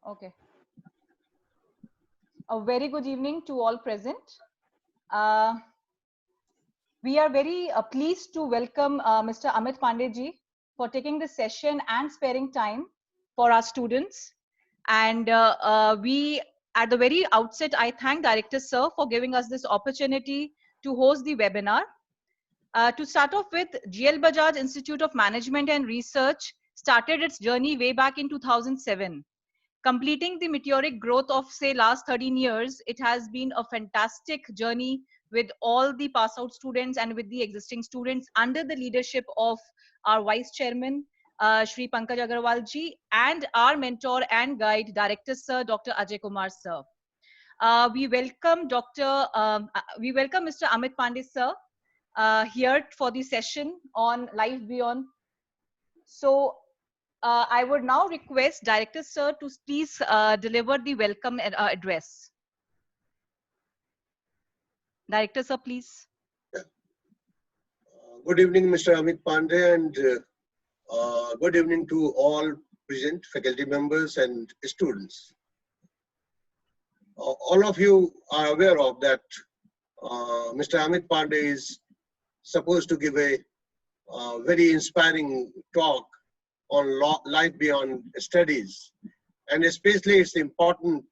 Okay. A very good evening to all present. Uh, we are very pleased to welcome Mr. Amit Pandey ji for taking this session and sparing time for our students. And we, at the very outset, I thank Director Sir for giving us this opportunity to host the webinar. To start off with, GL Bajaj Institute of Management and Research started its journey way back in 2007. Completing the meteoric growth of, say, last 13 years, it has been a fantastic journey with all the pass out students and with the existing students under the leadership of our vice chairman, Shri Pankaj Agarwal ji, and our mentor and guide, Director Sir, Dr. Ajay Kumar Sir. We welcome Mr. Amit Pandey Sir here for the session on Life Beyond. So I would now request Director Sir to please deliver the welcome address. Director Sir, please. Good evening, Mr. Amit Pandey, and good evening to all present faculty members and students. All of you are aware of that Mr. Amit Pandey is supposed to give a very inspiring talk on life beyond studies. And especially it's important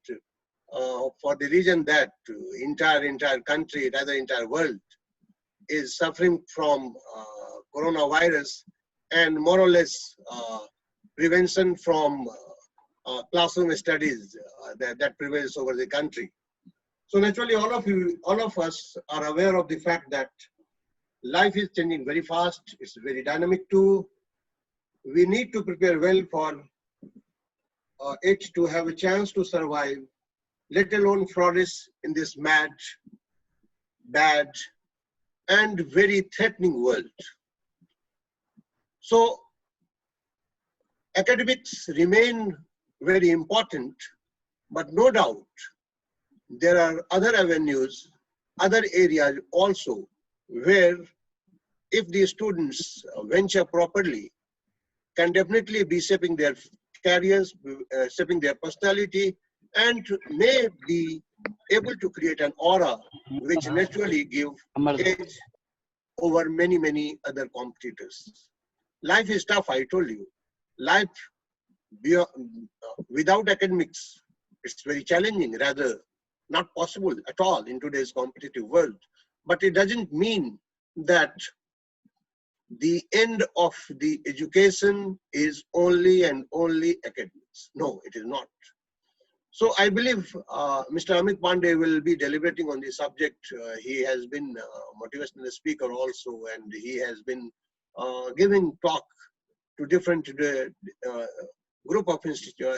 for the reason that entire country, rather entire world, is suffering from coronavirus and more or less prevention from classroom studies that prevails over the country. So naturally, all of us are aware of the fact that life is changing very fast. It's very dynamic too. We need to prepare well for it to have a chance to survive, let alone flourish in this mad, bad, and very threatening world. So academics remain very important, but no doubt there are other avenues, other areas also where if the students venture properly, can definitely be shaping their careers, shaping their personality, and may be able to create an aura which naturally give edge over many other competitors. Life is tough, I told you. Life without academics, it's very challenging, rather not possible at all in today's competitive world. But it doesn't mean that the end of the education is only and only academics. No, it is not. So I believe Mr. Amit Pandey will be deliberating on the subject. He has been a motivational speaker also, and he has been giving talk to different group of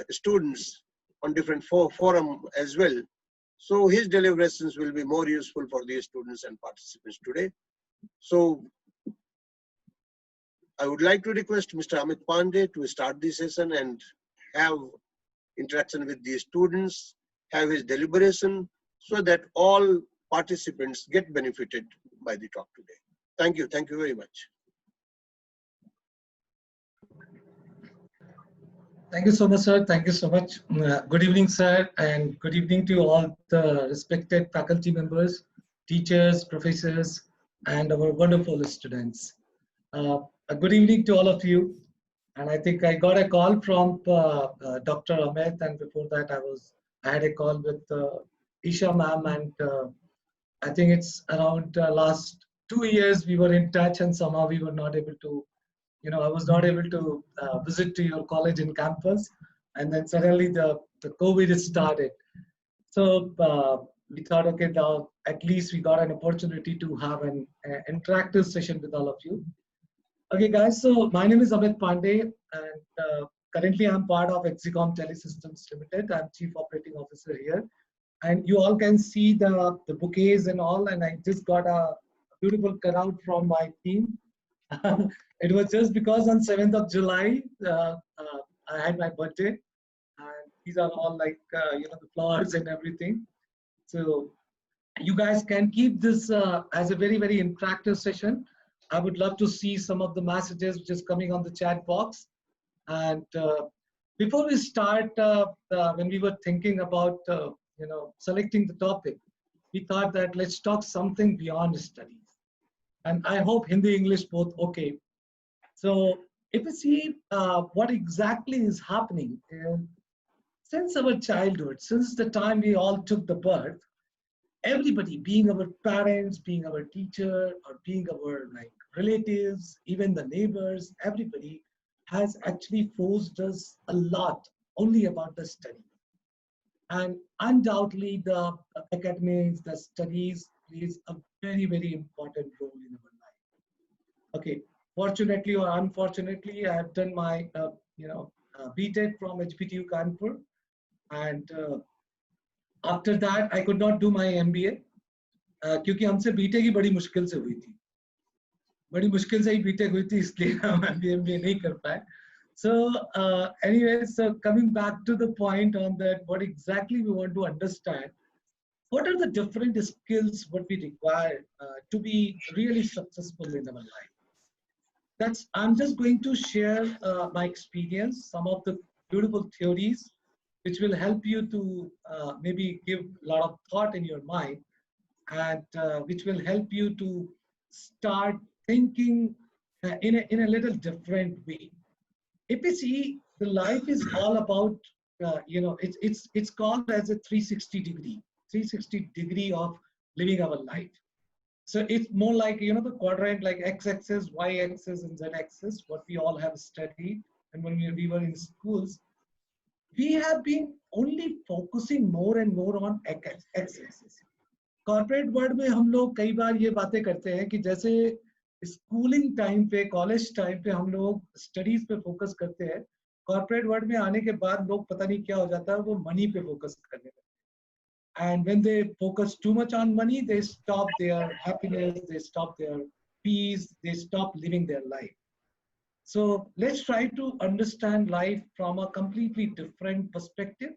students on different forum as well. So his deliberations will be more useful for the students and participants today. So I would like to request Mr. Amit Pandey to start the session and have interaction with the students, have his deliberation, so that all participants get benefited by the talk today. Thank you very much. Thank you so much, sir. Thank you so much. Good evening, sir, and good evening to all the respected faculty members, teachers, professors, and our wonderful students. A good evening to all of you. And I think I got a call from Dr. Amit, and before that I had a call with Isha ma'am, and I think it's around last 2 years we were in touch, and somehow we were not able to, I was not able to visit to your college in campus, and then suddenly the COVID started. So we thought, okay, now at least we got an opportunity to have an interactive session with all of you. Okay, guys, so my name is Amit Pandey, and currently I'm part of Exicom Telesystems Limited. I'm Chief Operating Officer here. And you all can see the bouquets and all, and I just got a beautiful cutout from my team. It was just because on 7th of July, I had my birthday, and these are all like, the flowers and everything. So you guys can keep this as a very interactive session. I would love to see some of the messages which is coming on the chat box. And Before we start, when we were thinking about selecting the topic, we thought that let's talk something beyond studies. And I hope Hindi, English both okay. So if we see what exactly is happening, since our childhood, since the time we all took the birth, everybody, being our parents, being our teacher, or being our relatives, even the neighbors, everybody has actually forced us a lot only about the study. And undoubtedly, the academics, the studies plays a very, very important role in our life. Okay, fortunately or unfortunately, I have done my BTech from HBTU Kanpur, and after that I could not do my MBA क्योंकि हमसे BTech ही बड़ी मुश्किल से हुई थी, बड़ी मुश्किल से ही BTech हुई थी, इसलिए हम MBA नहीं कर पाए. So anyway, so coming back to the point on that, what exactly we want to understand, what are the different skills what we require to be really successful in our life. I'm just going to share my experience, some of the beautiful theories which will help you to maybe give a lot of thought in your mind, and which will help you to start thinking in a little different way. If you see, the life is all about, it's called as a 360 degree of living our life. So it's more like, the quadrant, like x-axis, y-axis, and z-axis, what we all have studied. And when we were in schools, we have been only focusing more and more on x-axis. Corporate world में हम लोग कई बार ये बातें करते हैं कि जैसे स्कूलिंग टाइम पे, कॉलेज टाइम पे हम लोग स्टडीज पे फोकस करते हैं, कॉर्पोरेट वर्ल्ड में आने के बाद लोग पता नहीं क्या हो जाता है, वो मनी पे फोकस करने लगते हैं. And when they focus too much on money, they stop their happiness, they stop their peace, they stop living their life. So let's try to understand life from a completely different perspective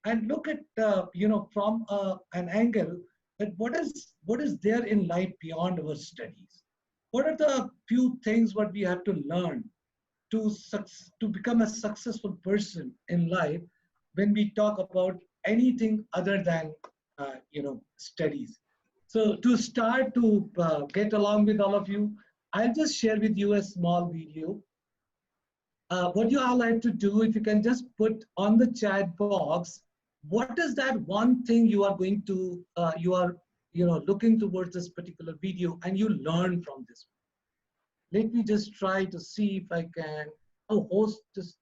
and look at from an angle that what is there in life beyond our studies. What are the few things what we have to learn to become a successful person in life when we talk about anything other than studies. So to start to get along with all of you, I'll just share with you a small video. What you all have to do, if you can just put on the chat box, what is that one thing you are going to looking towards this particular video and you learn from this. Let me just try to see if I can host just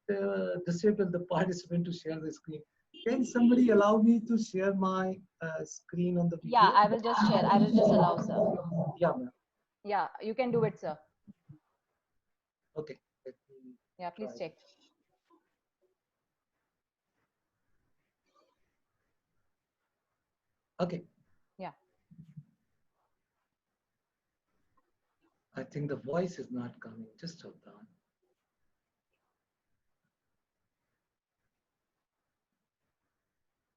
disable the participant to share the screen. Can somebody allow me to share my screen on the video? Yeah, I will just share. I will just allow, sir. Yeah, ma'am. Yeah, you can do it, sir. Okay. Yeah, please check. Okay. Yeah. I think the voice is not coming. Just hold on.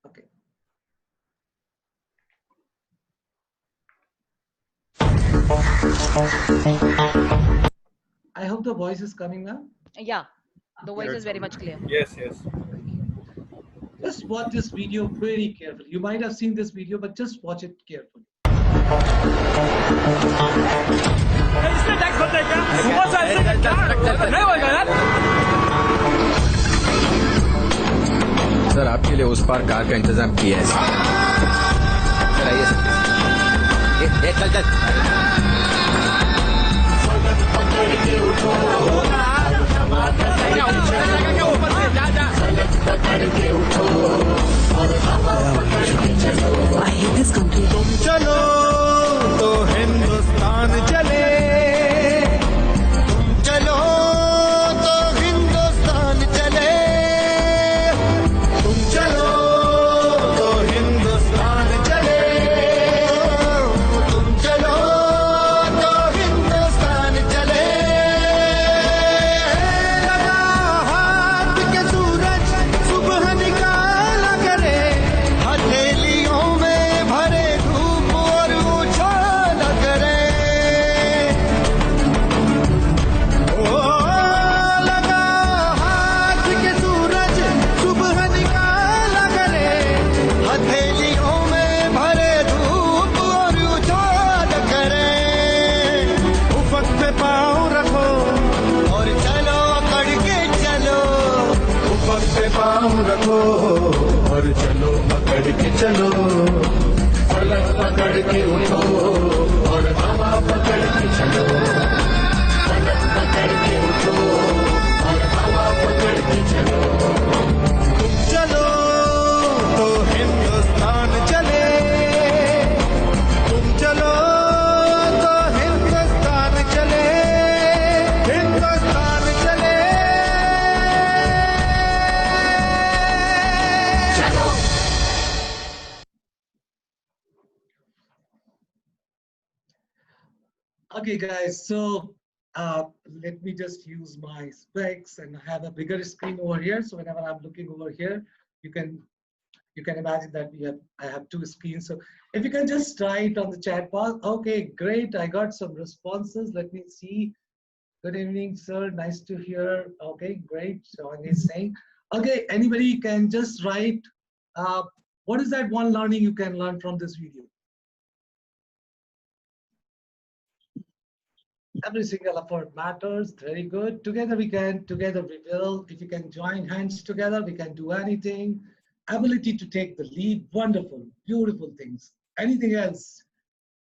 Okay. I hope the voice is coming now. Yeah, the voice is very much clear. Yes, yes. Just watch this video very carefully. You might have seen this video, but just watch it carefully. Sir आपके लिए उस पार car का इंतजाम किया है. Sir आइए sir. चल चल. I hate this country. तुम चलो तो हिंदुस्तान चले, तुम चलो तो हिंदुस्तान चले, तुम चलो तो हिंदुस्तान चले, तुम चलो तो हिंदुस्तान चले. लगा हाथ काम रखो और चलो पकड़ के चलो, फलक पकड़ के उठो और हवा पकड़ के चलो, फलक पकड़ के उठो और हवा पकड़ के चलो। तुम चलो तो हिंदुस्तान चले, तुम चलो तो हिंदुस्तान चले, हिंदुस्तान चले। Okay, guys, so let me just use my specs and have a bigger screen over here. So whenever I'm looking over here, you can imagine that I have two screens. So if you can just write on the chat box. Okay, great. I got some responses. Let me see. Good evening, sir. Nice to hear. Okay, great. Sean is saying. Okay, anybody can just write. What is that one learning you can learn from this video? Every single effort matters. Very good. Together we can, together we will. If you can join hands together, we can do anything. Ability to take the lead. Wonderful, beautiful things. Anything else?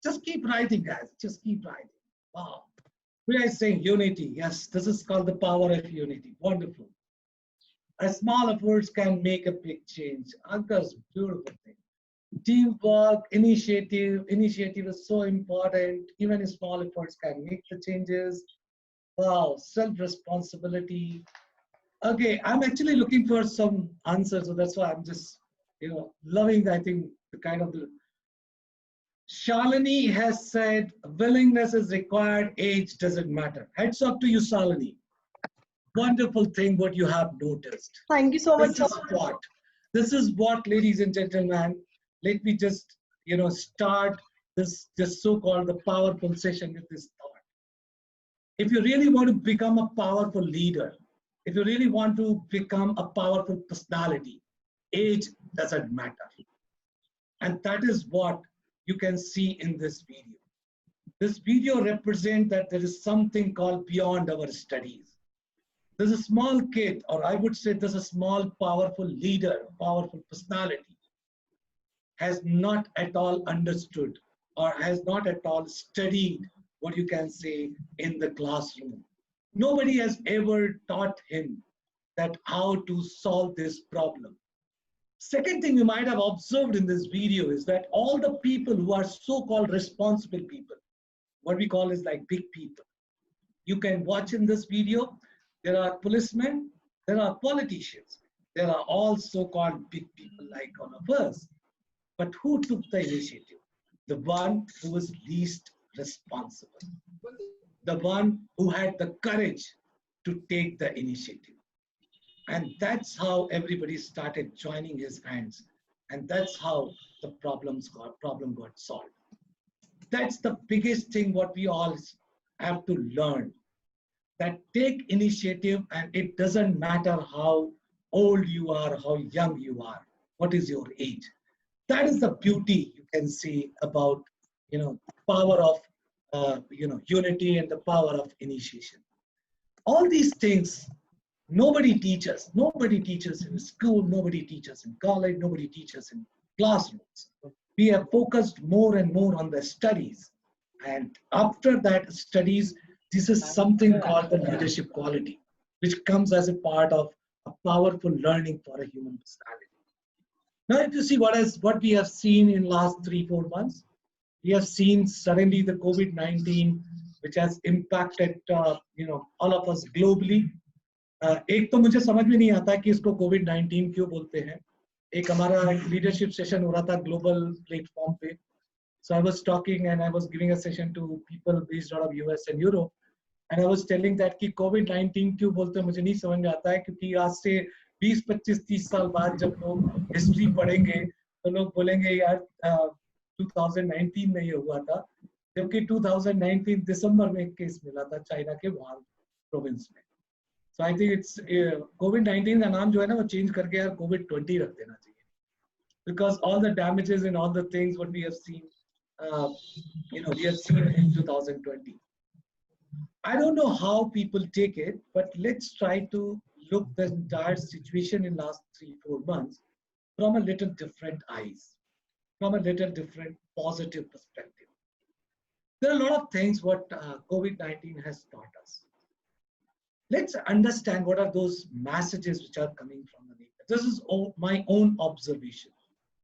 Just keep writing, guys. Just keep writing. Wow. We are saying unity. Yes, this is called the power of unity. Wonderful. A small efforts can make a big change. Ankar's beautiful thing. Teamwork, initiative is so important. Even small efforts can make the changes. Wow, self-responsibility. Okay, I'm actually looking for some answers, so that's why I'm just, loving, I think, the kind of the. Shalini has said, willingness is required, age doesn't matter. Heads up to you, Shalini. Wonderful thing what you have noticed. Thank you so much, sir. This is what, ladies and gentlemen, let me just, start this so-called the powerful session with this thought. If you really want to become a powerful leader, if you really want to become a powerful personality, age doesn't matter. And that is what you can see in this video. This video represents that there is something called beyond our studies. There's a small kid, or I would say there's a small powerful leader, powerful personality, has not at all understood or has not at all studied what you can say in the classroom. Nobody has ever taught him that how to solve this problem. Second thing you might have observed in this video is that all the people who are so-called responsible people, what we call is like big people, you can watch in this video, there are policemen, there are politicians, there are all so-called big people like all of us. But who took the initiative? The one who was least responsible. The one who had the courage to take the initiative. And that's how everybody started joining his hands. And that's how the problem got solved. That's the biggest thing what we all have to learn. That take initiative, and it doesn't matter how old you are, how young you are, what is your age. That is the beauty you can see about, power of, unity and the power of initiation. All these things, nobody teaches. Nobody teaches in school, nobody teaches in college, nobody teaches in classrooms. We have focused more and more on the studies. And after that studies, this is something called the leadership quality, which comes as a part of a powerful learning for a human personality. Now, if you see what we have seen in last 3-4 months, we have seen suddenly the COVID-19, which has impacted, all of us globally. एक तो मुझे समझ में नहीं आता कि इसको COVID-19 क्यों बोलते हैं. एक हमारा leadership session हो रहा था global platform पे. So I was talking and I was giving a session to people based out of US and Europe, and I was telling that कि COVID-19 क्यों बोलते हैं मुझे नहीं समझ में आता है, क्योंकि आज से 20, 25, 30 साल बाद जब लोग हिस्ट्री पढ़ेंगे तो लोग बोलेंगे यार 2019 में ये हुआ था, जबकि 2019 दिसंबर में एक केस मिला था चाइना के वुहान प्रोविंस में. So I think it's COVID-19 का नाम जो है ना वो चेंज करके यार COVID-20 रख देना चाहिए, because all the damages and all the things what we have seen, we have seen in 2020. I don't know how people take it, but let's try to look the entire situation in last 3-4 months from a little different eyes, from a little different positive perspective. There are a lot of things what COVID-19 has taught us. Let's understand what are those messages which are coming from the nature. This is my own observation,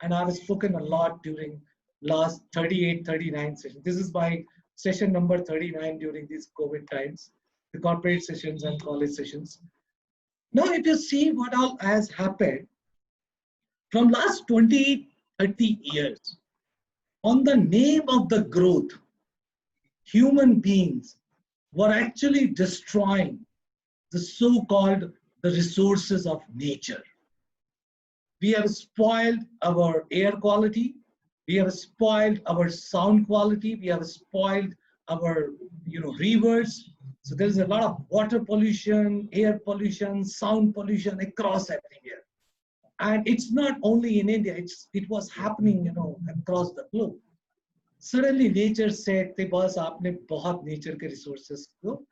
and I've spoken a lot during last 38, 39 sessions. This is my session number 39 during these COVID times, the corporate sessions and college sessions. Now, if you see what all has happened from last 20, 30 years, on the name of the growth, human beings were actually destroying the so-called the resources of nature. We have spoiled our air quality. We have spoiled our sound quality. We have spoiled our rivers. So there's a lot of water pollution, air pollution, sound pollution across everywhere. And it's not only in India, it was happening across the globe. Suddenly nature said, "Te boss aapne bahut nature ke resources ko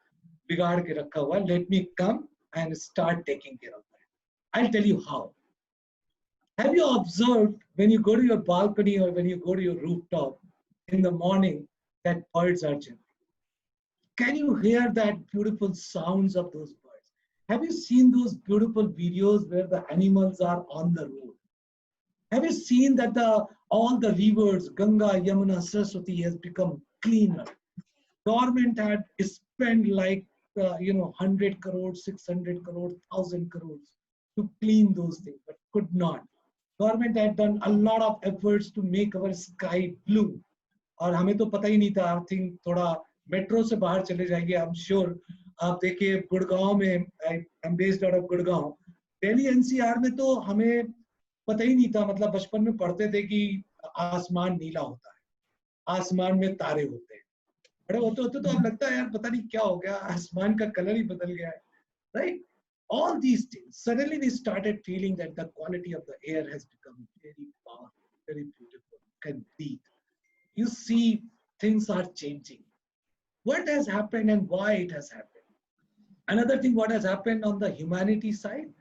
bigaad ke rakha hua, let me come and start taking care of that." I'll tell you how. Have you observed when you go to your balcony or when you go to your rooftop in the morning that birds are chirping? Can you hear that beautiful sounds of those birds? Have you seen those beautiful videos where the animals are on the road? Have you seen that all the rivers, Ganga, Yamuna, Saraswati has become cleaner? Government had spent like 100 crores, 600 crores, 1,000 crores to clean those things, but could not. Government had done a lot of efforts to make our sky blue. और हमें तो पता ही नहीं था. I think थोड़ा metro से बाहर चले जाएंगे. I'm sure आप देखिए गुड़गांव में, I'm based out of Gurgaon. Delhi NCR में तो हमें पता ही नहीं था. मतलब बचपन में पढ़ते थे कि आसमान नीला होता है, आसमान में तारे होते हैं. बड़े होते होते तो अब लगता है यार पता नहीं क्या हो गया, आसमान का कलर ही बदल गया है, right? All these things, suddenly we started feeling that the quality of the air has become very powerful, very beautiful, can breathe. You see, things are changing. What has happened and why it has happened? Another thing, what has happened on the humanity side,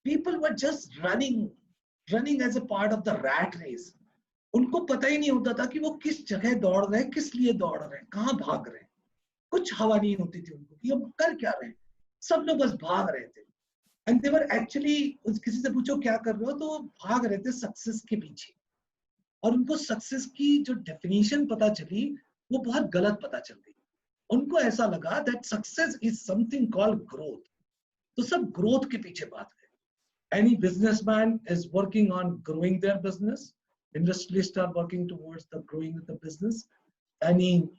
people were just running as a part of the rat race. उनको पता ही नहीं होता था कि वो किस जगह दौड़ रहे हैं, किस लिए दौड़ रहे हैं, कहाँ भाग रहे हैं. कुछ हवा नहीं होती थी उनको कि अब कर क्या रहे हैं. सब लोग बस भाग रहे थे. And they were actually, किसी से पूछो क्या कर रहे हो तो भाग रहे थे सक्सेस के पीछे. और उनको सक्सेस की जो डेफिनेशन पता चली वो बहुत गलत पता चल गई. उनको ऐसा लगा that success is something called growth. तो सब growth के पीछे भाग गए. Any businessman is working on growing their business. Industrialists are working towards the growing of the business. Any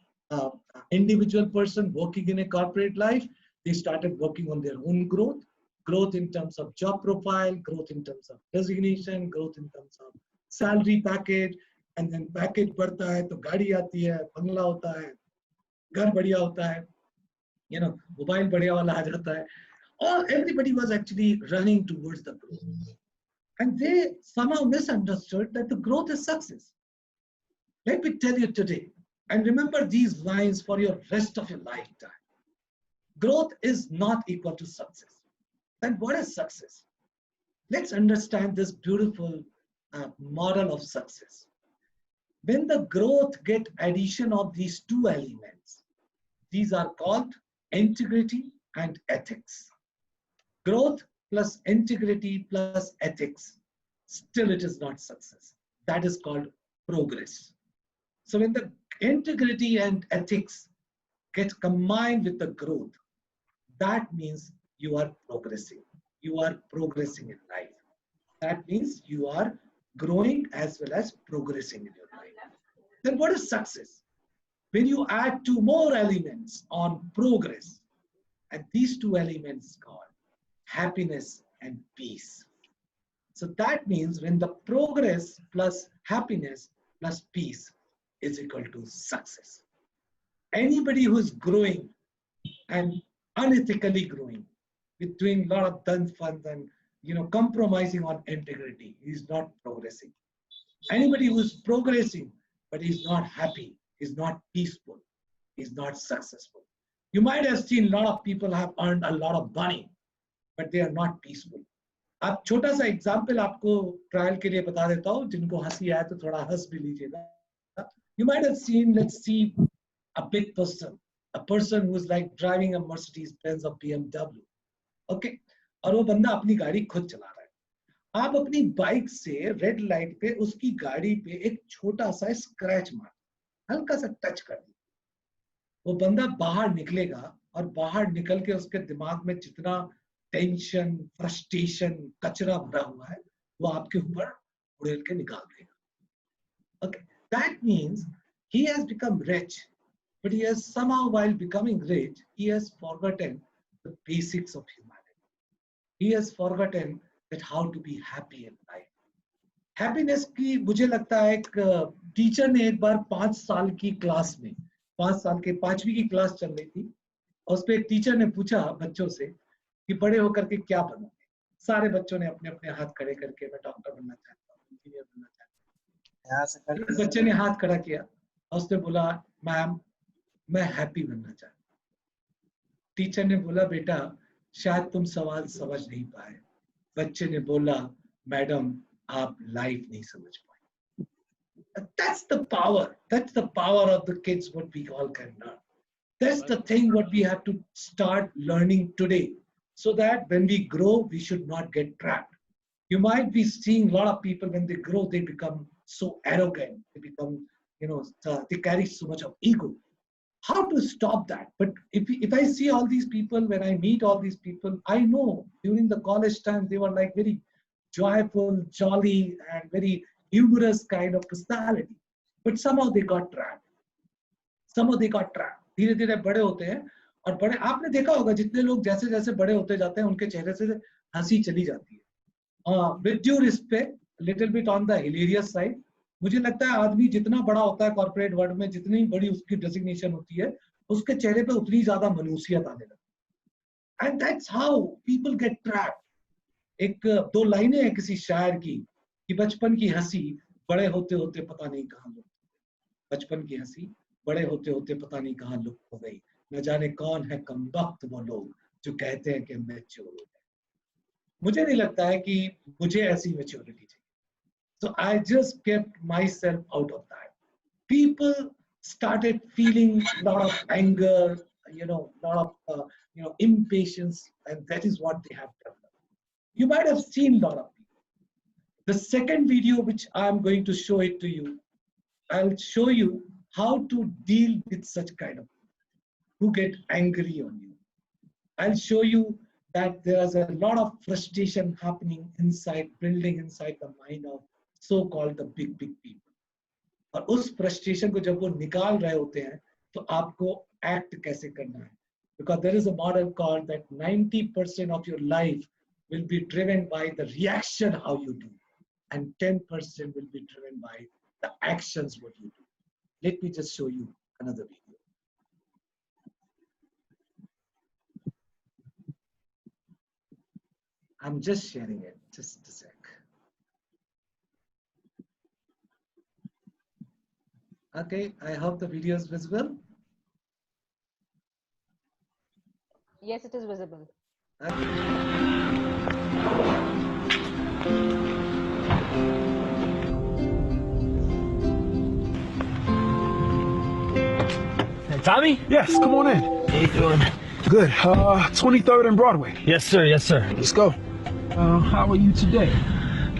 individual person working in a corporate life, they started working on their own growth. Growth in terms of job profile, growth in terms of designation, growth in terms of salary package, and then package बढ़ता है तो गाड़ी आती है, बंगला होता है, घर बढ़िया होता है, मोबाइल बढ़िया वाला आ जाता है. All everybody was actually running towards the growth, and they somehow misunderstood that the growth is success. Let me tell you today, and remember these lines for your rest of your lifetime. Growth is not equal to success. Then what is success? Let's understand this beautiful model of success. When the growth get addition of these two elements, these are called integrity and ethics. Growth plus integrity plus ethics, still it is not success. That is called progress. So when the integrity and ethics get combined with the growth, that means you are progressing. You are progressing in life. That means you are growing as well as progressing in your life. Then what is success? When you add two more elements on progress, and these two elements called happiness and peace. So that means when the progress plus happiness plus peace is equal to success. Anybody who is growing and unethically growing, with doing a lot of done fun and compromising on integrity, he is not progressing. Anybody who is progressing but is not happy, is not peaceful, is not successful. You might have seen a lot of people have earned a lot of money, but they are not peaceful. आप छोटा सा example आपको trial के लिए बता देता हूँ, जिनको हंसी आए तो थोड़ा हंस भी लीजिएगा. You might have seen, let's see, a big person, a person who is like driving a Mercedes-Benz or BMW. Okay, और वो बंदा अपनी गाड़ी खुद चला रहा है. आप अपनी बाइक से रेड लाइट पे उसकी गाड़ी पे एक छोटा सा स्क्रैच मार, हल्का सा टच कर दीजिए. वो बंदा बाहर निकलेगा और बाहर निकल के उसके दिमाग में जितना टेंशन, फ्रस्ट्रेशन, कचरा भरा हुआ है वो आपके ऊपर उड़ेल के निकाल देगा. Okay, that means he has become rich, but he has somehow, while becoming rich, he has forgotten the basics of humanity. He has forgotten that how to be happy in life. Happiness की मुझे लगता है एक teacher ने एक बार 5 साल की class में, 5 साल के 5वीं की क्लास चल रही थी, और उस पे एक टीचर ने पूछा बच्चों से कि बड़े होकर के क्या बनोगे. सारे बच्चों ने अपने अपने हाथ खड़े करके मैं डॉक्टर बनना चाहता हूँ, इंजीनियर बनना चाहता हूँ. एक बच्चे ने हाथ खड़ा किया और उसने बोला मैम मैं हैप्पी बनना चाहता हूँ. टीचर ने बोला बेटा शायद तुम सवाल समझ नहीं पाए. बच्चे ने बोला मैडम आप लाइफ नहीं समझ पाए. That's the power. That's the power of the kids, what we all can learn. That's the thing what we have to start learning today, so that when we grow, we should not get trapped. You might be seeing a lot of people when they grow, they become so arrogant. They become, they carry so much of ego. How to stop that? But if I see all these people, when I meet all these people, I know during the college time, they were like very joyful, jolly, and very humorous kind of personality. But somehow they got trapped. Somehow they got trapped. धीरे धीरे बड़े होते हैं और बड़े, आपने देखा होगा जितने लोग जैसे जैसे बड़े होते जाते हैं उनके चेहरे से हंसी चली जाती है. With due respect, little bit on the hilarious side, मुझे लगता है आदमी जितना बड़ा होता है कॉर्पोरेट वर्ल्ड में, जितनी बड़ी उसकी डेजिग्नेशन होती है, उसके चेहरे पे उतनी ज्यादा मनुष्यत आने लगती है. And that's how people get trapped. एक 2 लाइनें हैं किसी शायर की कि बचपन की हंसी बड़े होते होते पता नहीं कहाँ लुप्त. बचपन की हंसी बड़े होते होते पता नहीं कहाँ लुप्त हो गई. न जाने कौन है कमबख्त वो लोग जो कहते हैं कि मैच्योर हो गए. मुझे नहीं लगता है कि मुझे ऐसी मैच्योरिटी चाहिए. So I just kept myself out of that. People started feeling a lot of anger, lot of impatience, and that is what they have done. You might have seen a lot of people. The second video, which I'm going to show it to you, I'll show you how to deal with such kind of people who get angry on you. I'll show you that there's a lot of frustration happening inside, building inside the mind of so-called the big people. और उस frustration को जब वो निकाल रहे होते हैं, तो आपको act कैसे करना है? Because there is a model called that 90% of your life will be driven by the reaction how you do, and 10% will be driven by the actions what you do. Let me just show you another video. I'm just sharing it, just a sec. Okay, I hope the video is visible. Yes, it is visible. Hey, Tommy? Yes, come on in. How you doing? Good. 23rd and Broadway. Yes, sir. Yes, sir. Let's go. How are you today?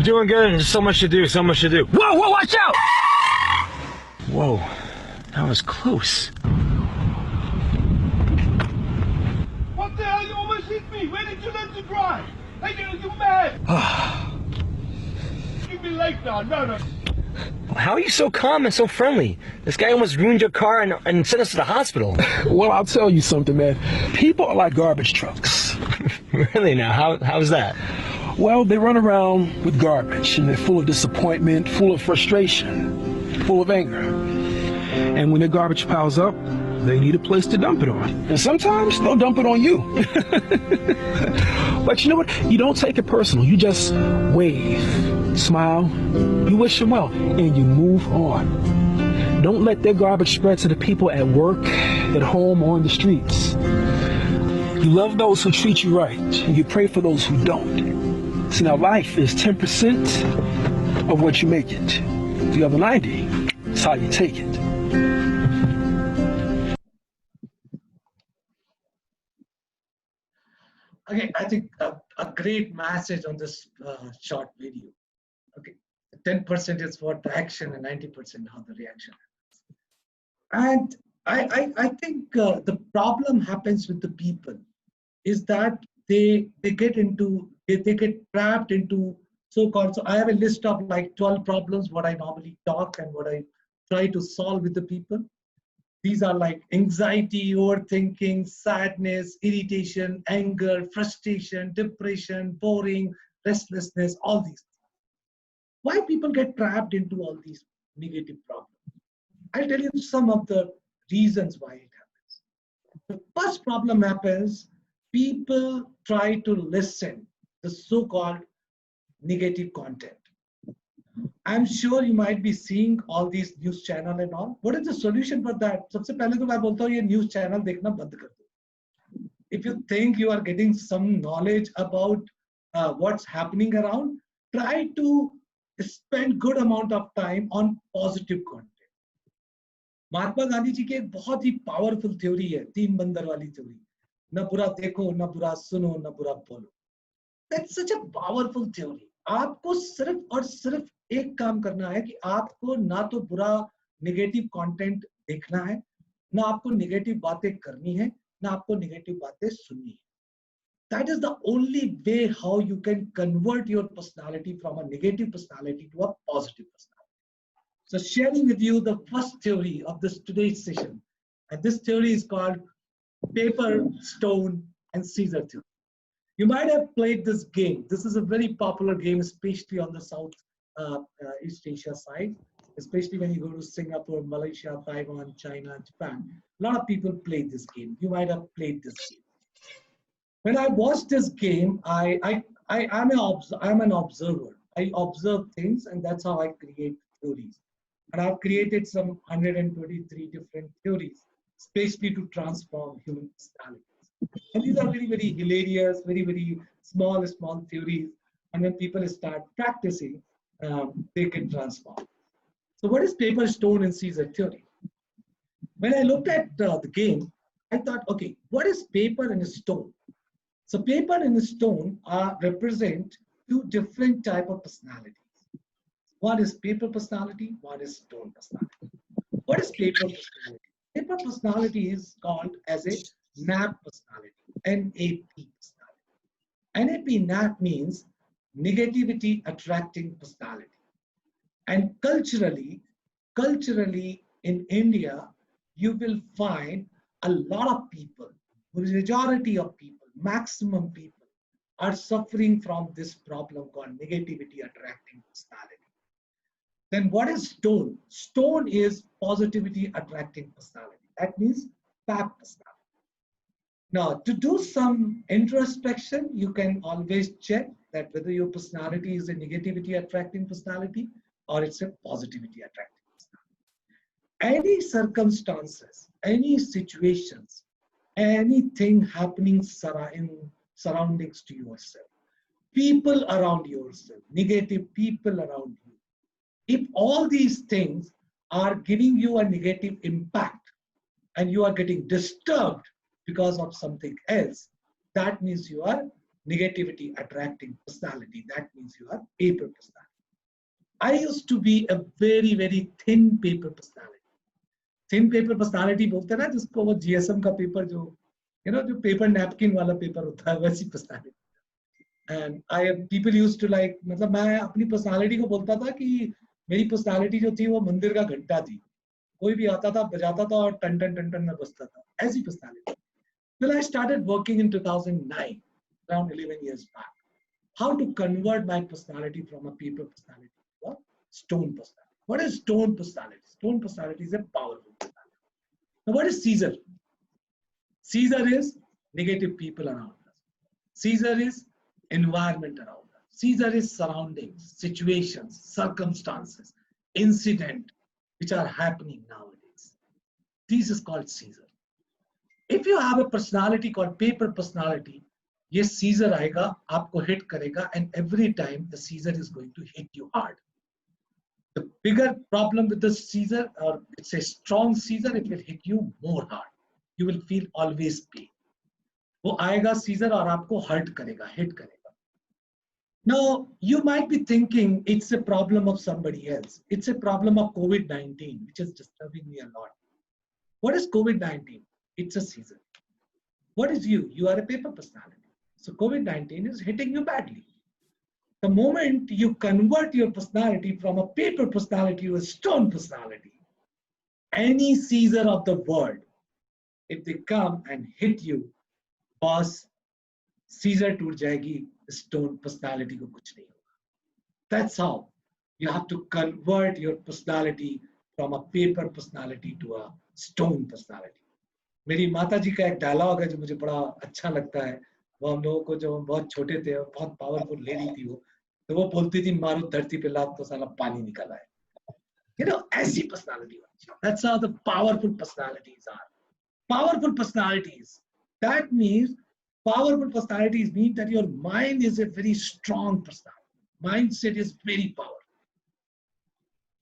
Doing good. There's so much to do. So much to do. Whoa, whoa, watch out! Whoa, that was close. What the hell? You almost hit me. Where did you learn to drive? Hey, you mad? Give me like that. No. How are you so calm and so friendly? This guy almost ruined your car and sent us to the hospital. Well, I'll tell you something, man. People are like garbage trucks. Really now? How's that? Well, they run around with garbage, and they're full of disappointment, full of frustration, full of anger. And when their garbage piles up, they need a place to dump it on. And sometimes they'll dump it on you. But you know what? You don't take it personal. You just wave, smile, you wish them well, and you move on. Don't let their garbage spread to the people at work, at home, or on the streets. You love those who treat you right, and you pray for those who don't. So now life is 10% of what you make it. The other 90 is how you take it. Okay, I think a great message on this short video. Okay, 10% is what the action and 90% how the reaction happens. And I think the problem happens with the people is that they get trapped into so-called. So I have a list of like 12 problems what I normally talk and what I try to solve with the people. These are like anxiety, overthinking, sadness, irritation, anger, frustration, depression, boring, restlessness, all these. Why people get trapped into all these negative problems? I'll tell you some of the reasons why it happens. The first problem happens, people try to listen the so-called negative content. I'm sure you might be seeing all these news channel and all. What is the solution for that? सबसे पहले तो मैं बोलता हूँ ये news channel देखना बंद कर दो. If you think you are getting some knowledge about what's happening around, try to spend good amount of time on positive content. Mahatma Gandhi ji की एक बहुत ही पावरफुल थ्योरी है, 3 बंदर वाली थ्योरी. न बुरा देखो, न बुरा सुनो, न बुरा बोलो. That's such a powerful theory. आपको सिर्फ और सिर्फ एक काम करना है कि आपको ना तो बुरा नेगेटिव कंटेंट देखना है, ना आपको नेगेटिव बातें करनी है, ना आपको नेगेटिव बातें सुननी है. That is the only way how you can convert your personality from a negative personality to a positive personality. So sharing with you the first theory of this today's session, and this theory is called paper, stone, and Caesar theory. You might have played this game. This is a very popular game, especially on the South East Asia side, especially when you go to Singapore, Malaysia, Taiwan, China, Japan. A lot of people play this game. You might have played this game. When I watch this game, I'm an observer. I observe things, and that's how I create theories. And I've created some 123 different theories, especially to transform human personality. And these are very, very hilarious, very, very small theories. And when people start practicing, they can transform. So what is paper, stone, and Caesar theory? When I looked at the game, I thought, okay, what is paper and a stone? So paper and a stone represent 2 different types of personalities. One is paper personality, one is stone personality. What is paper personality? Paper personality is called as a NAP personality, N-A-P personality. NAP means negativity attracting personality. And culturally in India, you will find a lot of people, majority of people, maximum people are suffering from this problem called negativity attracting personality. Then what is stone? Stone is positivity attracting personality. That means PAP personality. Now, to do some introspection, you can always check that whether your personality is a negativity attracting personality or it's a positivity attracting personality. Any circumstances, any situations, anything happening in surroundings to yourself, people around yourself, negative people around you, if all these things are giving you a negative impact and you are getting disturbed because of something else, that means you are negativity attracting personality. That means you are paper personality. I used to be a very, very thin paper personality. Thin paper personality बोलते हैं ना जिसको वो GSM का paper जो जो paper napkin वाला paper होता है वैसी personality. And people used to like, मतलब मैं अपनी personality को बोलता था कि मेरी personality जो थी वो मंदिर का घंटा थी. कोई भी आता था बजाता था और टन टन टन टन में बजता था. ऐसी personality. Well, I started working in 2009, around 11 years back. How to convert my personality from a paper personality to a stone personality. What is stone personality? Stone personality is a powerful personality. Now, what is Caesar? Caesar is negative people around us. Caesar is environment around us. Caesar is surroundings, situations, circumstances, incident which are happening nowadays. This is called Caesar. If you have a personality called paper personality, ये Caesar आएगा, आपको hit करेगा, and every time the Caesar is going to hit you hard. The bigger problem with the Caesar, or it's a strong Caesar, it will hit you more hard. You will feel always pain. वो आएगा Caesar और आपको hurt करेगा, hit करेगा. Now, you might be thinking it's a problem of somebody else. It's a problem of COVID-19, which is disturbing me a lot. What is COVID-19? It's a Caesar. What is you? You are a paper personality. So COVID-19 is hitting you badly. The moment you convert your personality from a paper personality to a stone personality, any Caesar of the world, if they come and hit you, boss, Caesar टूट जाएगी, stone personality को कुछ नहीं होगा. That's how you have to convert your personality from a paper personality to a stone personality. मेरी माता जी का एक डायलॉग है जो मुझे बड़ा अच्छा लगता है. वो हम लोगों को जब हम बहुत छोटे थे, बहुत पावरफुल लेडी थी वो, तो वो बोलती थी मारो धरती पे लात तो साला पानी निकल आए. You know, ऐसी personality होनी चाहिए. That's how the powerful personalities are. Powerful personalities. That means powerful personalities mean that your mind is a very strong personality. Mindset is very powerful.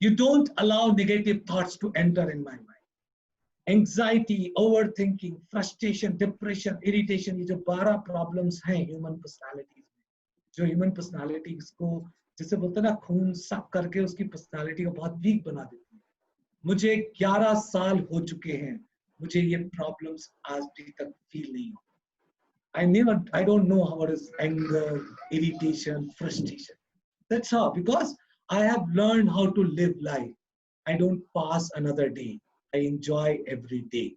You don't allow negative thoughts to enter in my mind. Anxiety, overthinking, frustration, depression, irritation, ये जो 12 problems हैं human personalities में, जो human personalities को जैसे बोलते हैं ना खून सक करके उसकी personality को बहुत weak बना देती है. मुझे 11 साल हो चुके हैं, मुझे ये problems आज तक feel नहीं हो. I don't know what is anger, irritation, frustration. That's how, because I have learned how to live life. I don't pass another day. I enjoy every day.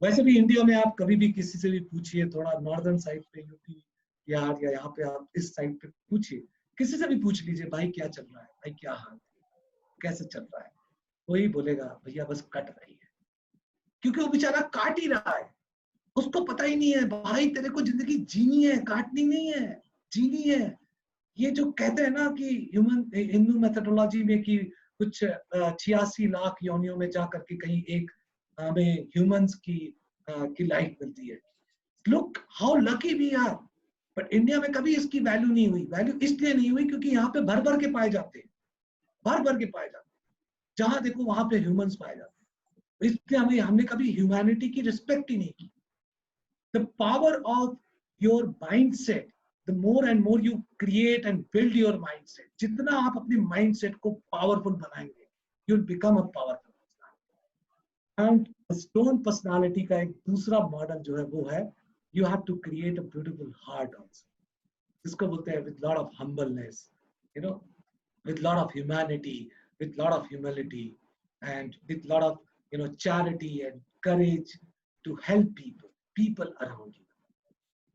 वैसे भी इंडिया में आप कभी भी किसी से भी पूछिए, थोड़ा नॉर्दर्न साइड पे यूपी बिहार या यहाँ पे आप इस साइड पे पूछिए, किसी से भी पूछ लीजिए भाई क्या चल रहा है, भाई क्या हाल है, कैसे चल रहा है, वही बोलेगा भैया बस कट रही है. क्योंकि वो बेचारा काट ही रहा है, उसको पता ही नहीं है भाई तेरे को जिंदगी जीनी है, काटनी नहीं है, जीनी है. ये जो कहते हैं ना कि ह्यूमन हिंदू मेथोडोलॉजी में कि कुछ 86 लाख योनियों में जाकर के कहीं एक हमें ह्यूमंस की लाइफ मिलती है. Look how lucky we are. But India में कभी इसकी वैल्यू नहीं हुई. वैल्यू इसलिए नहीं हुई क्योंकि यहाँ पे भर भर के पाए जाते हैं, भर भर के पाए जाते हैं. जहां देखो वहां पे ह्यूमंस पाए जाते हैं. इसलिए हमने कभी ह्यूमैनिटी की रिस्पेक्ट ही नहीं की. The power of your mindset, the more and more you create and build your mindset, जितना आप अपने mindset को powerful बनाएंगे, you'll become a powerful personality. And the stone personality का एक दूसरा मॉडल जो है वो है, you have to create a beautiful heart also. जिसको बोलते हैं with lot of humbleness, you know, with lot of humanity, with lot of humility, and with lot of charity and courage to help people around you.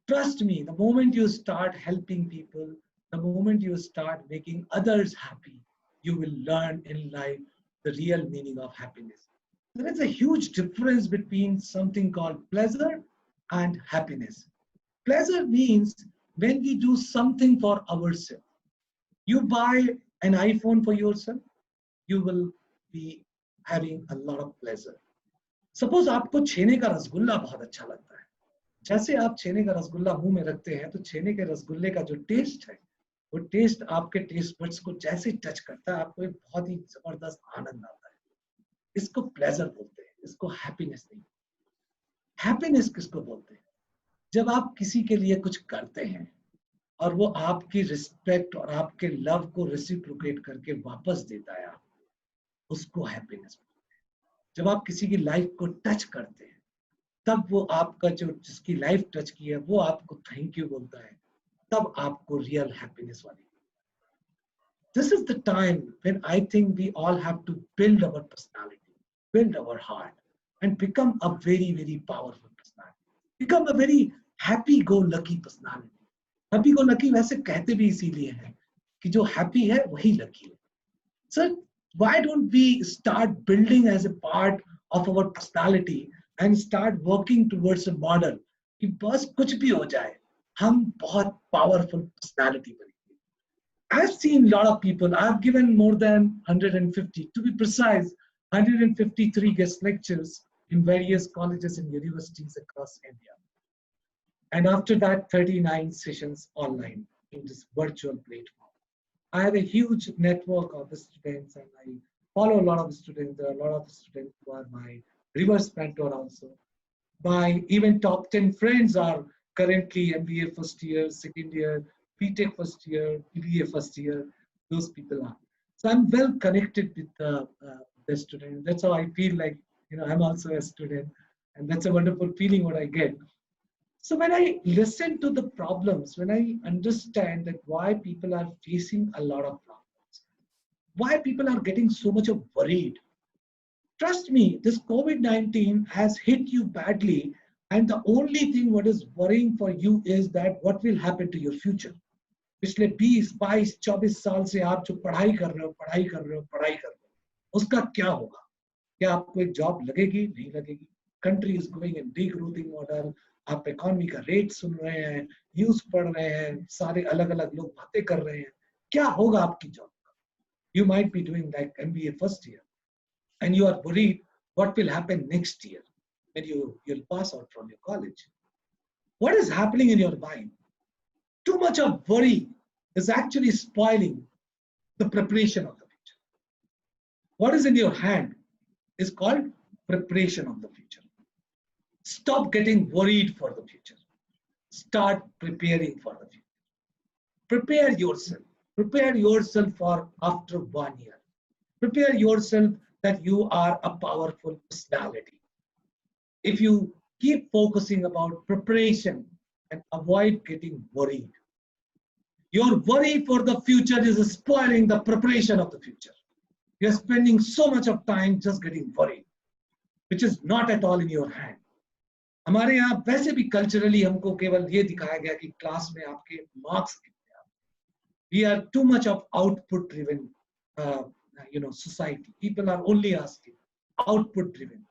Trust me, the moment you start helping people, the moment you start making others happy, you will learn in life the real meaning of happiness. There is a huge difference between something called pleasure and happiness. Pleasure means when we do something for ourselves. You buy an iPhone for yourself, you will be having a lot of pleasure. Suppose आपको छेने का रसगुल्ला बहुत अच्छा लगता है. जैसे आप छेने का रसगुल्ला मुंह में रखते हैं तो छेने के रसगुल्ले का जो टेस्ट है वो टेस्ट आपके टेस्ट बड्स को जैसे टच करता है आपको एक बहुत ही जबरदस्त आनंद आता है. इसको प्लेजर बोलते हैं, इसको हैप्पीनेस नहीं. हैप्पीनेस किसको बोलते हैं? जब आप किसी के लिए कुछ करते हैं और वो आपकी रिस्पेक्ट और आपके लव को रेसिप्रोकेट करके वापस देता है, आप उसको हैप्पीनेस बोलते हैं. जब आप किसी की लाइफ को टच करते हैं तब वो आपका जो जिसकी लाइफ टच की है वो आपको थैंक यू बोलता है, तब आपको रियल हैप्पीनेस वाली. This is the time when I think we all have to build our personality, build our heart, and become a very, very powerful personality. Become a very happy-go-lucky personality. Happy-go-lucky वैसे कहते भी इसीलिए हैं कि जो happy है वही lucky है. So why don't we start building as a part of our personality and start working towards a model कि बस कुछ भी हो जाए हम बहुत powerful personality बनेंगे. I've seen a lot of people. I've given more than 150, to be precise, 153 guest lectures in various colleges and universities across India. And after that, 39 sessions online in this virtual platform. I have a huge network of students and I follow a lot of students. There are a lot of students who are my reverse mentor also. My even top 10 friends are currently MBA first year, second year, BTech first year, BBA first year. Those people are. So I'm well connected with the student. That's how I feel like, I'm also a student. And that's a wonderful feeling what I get. So when I listen to the problems, when I understand that why people are facing a lot of problems, why people are getting so much of worried, trust me, this COVID-19 has hit you badly. And the only thing what is worrying for you is that what will happen to your future. पिछले 20, 22, 24 साल से आप जो पढ़ाई कर रहे हो, उसका क्या होगा? क्या आपको एक जॉब लगेगी? नहीं लगेगी. Country is going in degrowing model. आप इकोनॉमी का रेट सुन रहे हैं, न्यूज पढ़ रहे हैं, सारे अलग अलग लोग बातें कर रहे हैं. क्या होगा आपकी जॉब का? You might be doing like MBA first year, and you are worried what will happen next year when you'll pass out from your college. What is happening in your mind? Too much of worry is actually spoiling the preparation of the future. What is in your hand is called preparation of the future. Stop getting worried for the future. Start preparing for the future. Prepare yourself. Prepare yourself for after 1 year. Prepare yourself that you are a powerful personality. If you keep focusing about preparation and avoid getting worried, your worry for the future is spoiling the preparation of the future. You're spending so much of time just getting worried, which is not at all in your hand. हमारे यहाँ वैसे भी culturally हमको केवल ये दिखाया गया कि क्लास में आपके मार्क्स कितने आए. We are too much of output driven, society. People are only asking output driven.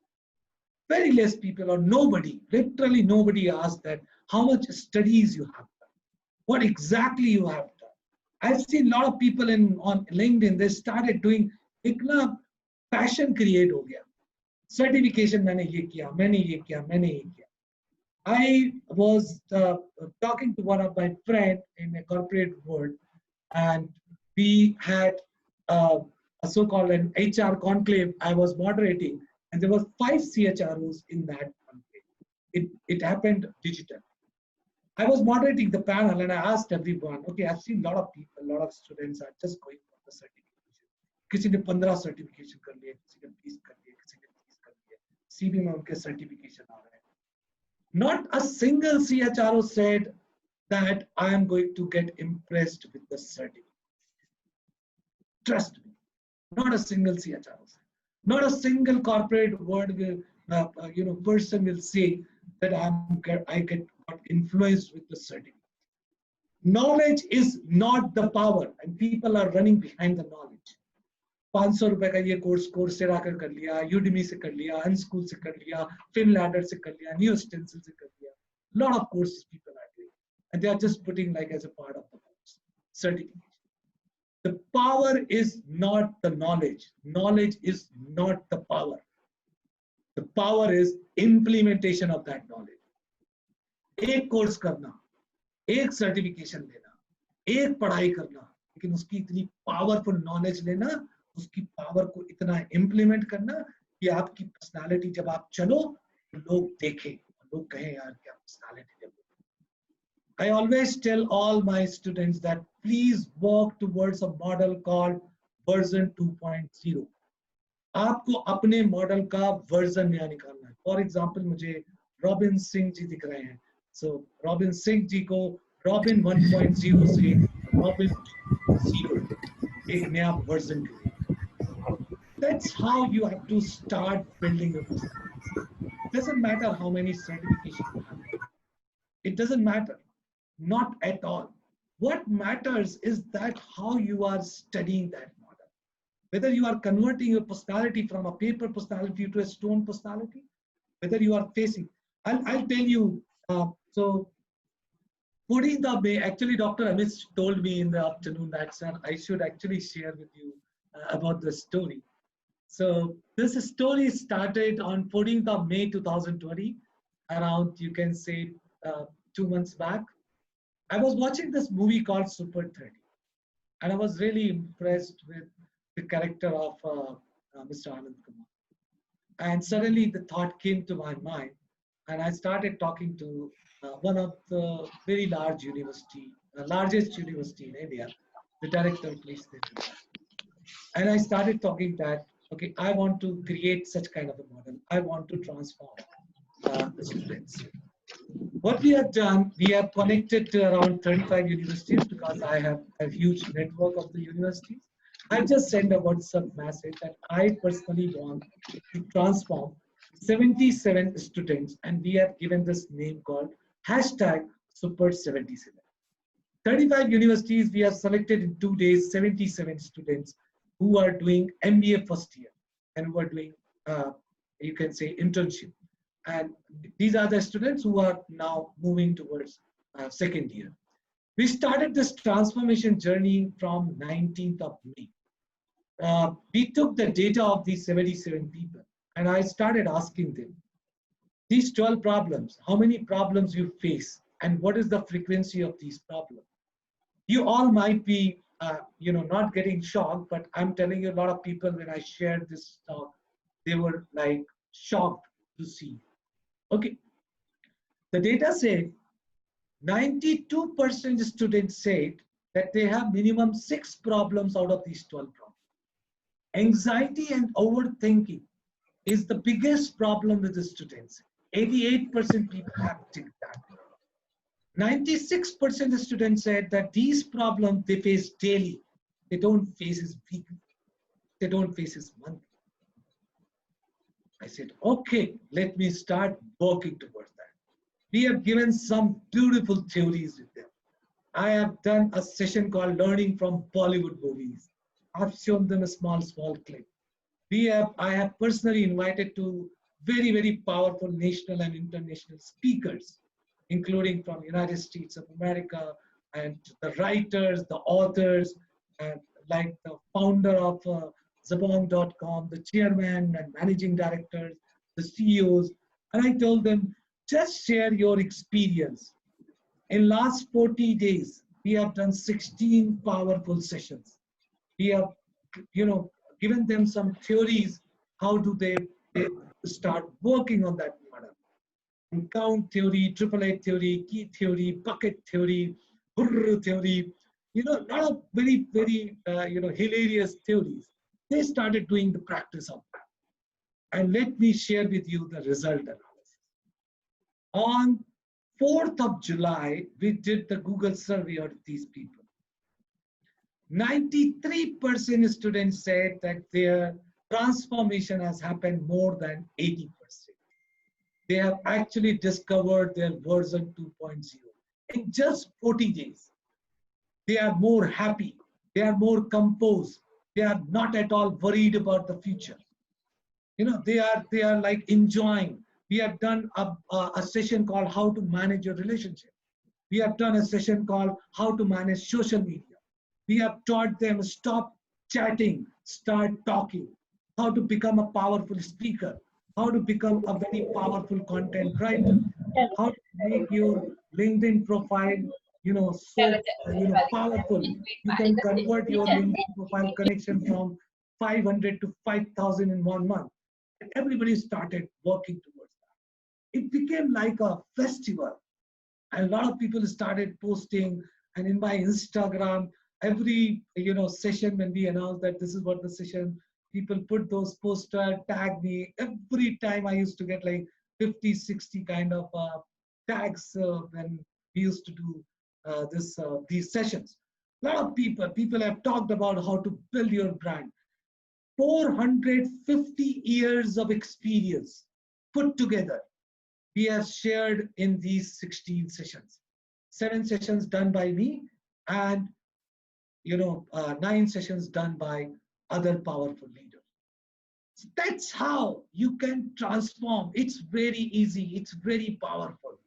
Very less people or nobody, literally nobody asks that how much studies you have done, what exactly you have done. I've seen a lot of people on LinkedIn, they started doing एक ना passion create हो गया. Certification मैंने ये किया, मैंने ये किया, मैंने ये किया. I was talking to one of my friends in a corporate world, and we had a so-called an HR conclave I was moderating, and there were 5 CHROs in that conclave. It happened digital. I was moderating the panel and I asked everyone, okay, I've seen a lot of people, a lot of students are just going for the certification. किसी ने 15 certification कर लिए, किसी ने 20 कर लिए, किसी ने 30 कर लिए. CB में उनके certification आ रहे हैं. Not a single CHRO said that I am going to get impressed with the certificate. Trust me, not a single CHRO. Not a single corporate word will, person will say that I get influenced with the certificate. Knowledge is not the power, and people are running behind the knowledge. 500 रुपए का ये course Coursera कर लिया, Udemy से कर लिया, अनस्कूल से कर लिया, फिनलैडर से कर लिया, न्यू स्टेंसिल से कर लिया. Lot of courses people are doing, and they are just putting like as a part of the course certification. The power is not the knowledge. Knowledge is not the power. The power is implementation of that knowledge. एक course करना, एक certification लेना, एक पढ़ाई करना, लेकिन उसकी इतनी पावरफुल नॉलेज लेना, उसकी पावर को इतना इम्प्लीमेंट करना कि आपकी पर्सनालिटी जब आप चलो तो लोग देखें, लोग कहें यार क्या personality develop. I always tell all my students that please walk towards a model called version 2.0. आपको अपने मॉडल का वर्जन नया निकालना है. फॉर एग्जाम्पल मुझे रॉबिन सिंह जी दिख रहे हैं. सो रॉबिन सिंह जी को रॉबिन 1.0 से रॉबिन 0 एक नया version. That's how you have to start building a business. It doesn't matter how many certifications you have. It doesn't matter. Not at all. What matters is that how you are studying that model. Whether you are converting your personality from a paper personality to a stone personality, whether you are facing. I'll tell you, so Purita Bay, actually Dr. Amit told me in the afternoon that, sir, I should actually share with you about the story. So this story started on 14th of May 2020, around, you can say, 2 months back. I was watching this movie called Super 30, and I was really impressed with the character of Mr. Anand Kumar. And suddenly the thought came to my mind, and I started talking to one of the very large university, largest university in India, the director, please. And I started talking that, okay, I want to create such kind of a model. I want to transform the students. What we have done, we have connected to around 35 universities because I have a huge network of the universities. I just sent a WhatsApp message that I personally want to transform 77 students, and we have given this name called hashtag Super 77. 35 universities, we have selected in 2 days 77 students who are doing MBA first year and who are doing, you can say, internship. And these are the students who are now moving towards second year. We started this transformation journey from 19th of May. We took the data of these 77 people, and I started asking them, these 12 problems, how many problems you face, and what is the frequency of these problems? You all might be, not getting shocked, but I'm telling you, a lot of people, when I shared this talk, they were like shocked to see. Okay, the data said 92% students said that they have minimum 6 problems out of these 12 problems. Anxiety and overthinking is the biggest problem with the students. 88% people have ticked that. 96% of students said that these problems they face daily. They don't face it weekly. They don't face it monthly. I said, okay, let me start working towards that. We have given some beautiful theories with them. I have done a session called Learning from Bollywood Movies. I've shown them a small clip. I have personally invited to very, very powerful national and international speakers, including from United States of America, and the writers, the authors, and like the founder of Zabong.com, the chairman and managing directors, the CEOs. And I told them, just share your experience. In last 40 days, we have done 16 powerful sessions. We have, given them some theories. How do they start working on that model? And count theory, AAA theory, key theory, bucket theory, burr theory, a lot of very, very, hilarious theories. They started doing the practice of that. And let me share with you the result analysis. On 4th of July, we did the Google survey of these people. 93% students said that their transformation has happened more than 80%. They have actually discovered their version 2.0 in just 40 days. They are more happy. They are more composed. They are not at all worried about the future. They are like enjoying. We have done a session called How to Manage Your Relationship. We have done a session called How to Manage Social Media. We have taught them stop chatting, start talking, how to become a powerful speaker, how to become a very powerful content writer, how to make your LinkedIn profile, powerful. You can convert your LinkedIn profile connection from 500 to 5,000 in 1 month. And everybody started working towards that. It became like a festival. And a lot of people started posting, and in my Instagram, every session when we announced that this is what the session, people put those posters, tag me. Every time I used to get like 50, 60 kind of tags when we used to do these sessions. A lot of people have talked about how to build your brand. 450 years of experience put together, we have shared in these 16 sessions. 7 sessions done by me, and 9 sessions done by other powerful leaders. So that's how you can transform. It's very easy. It's very powerful.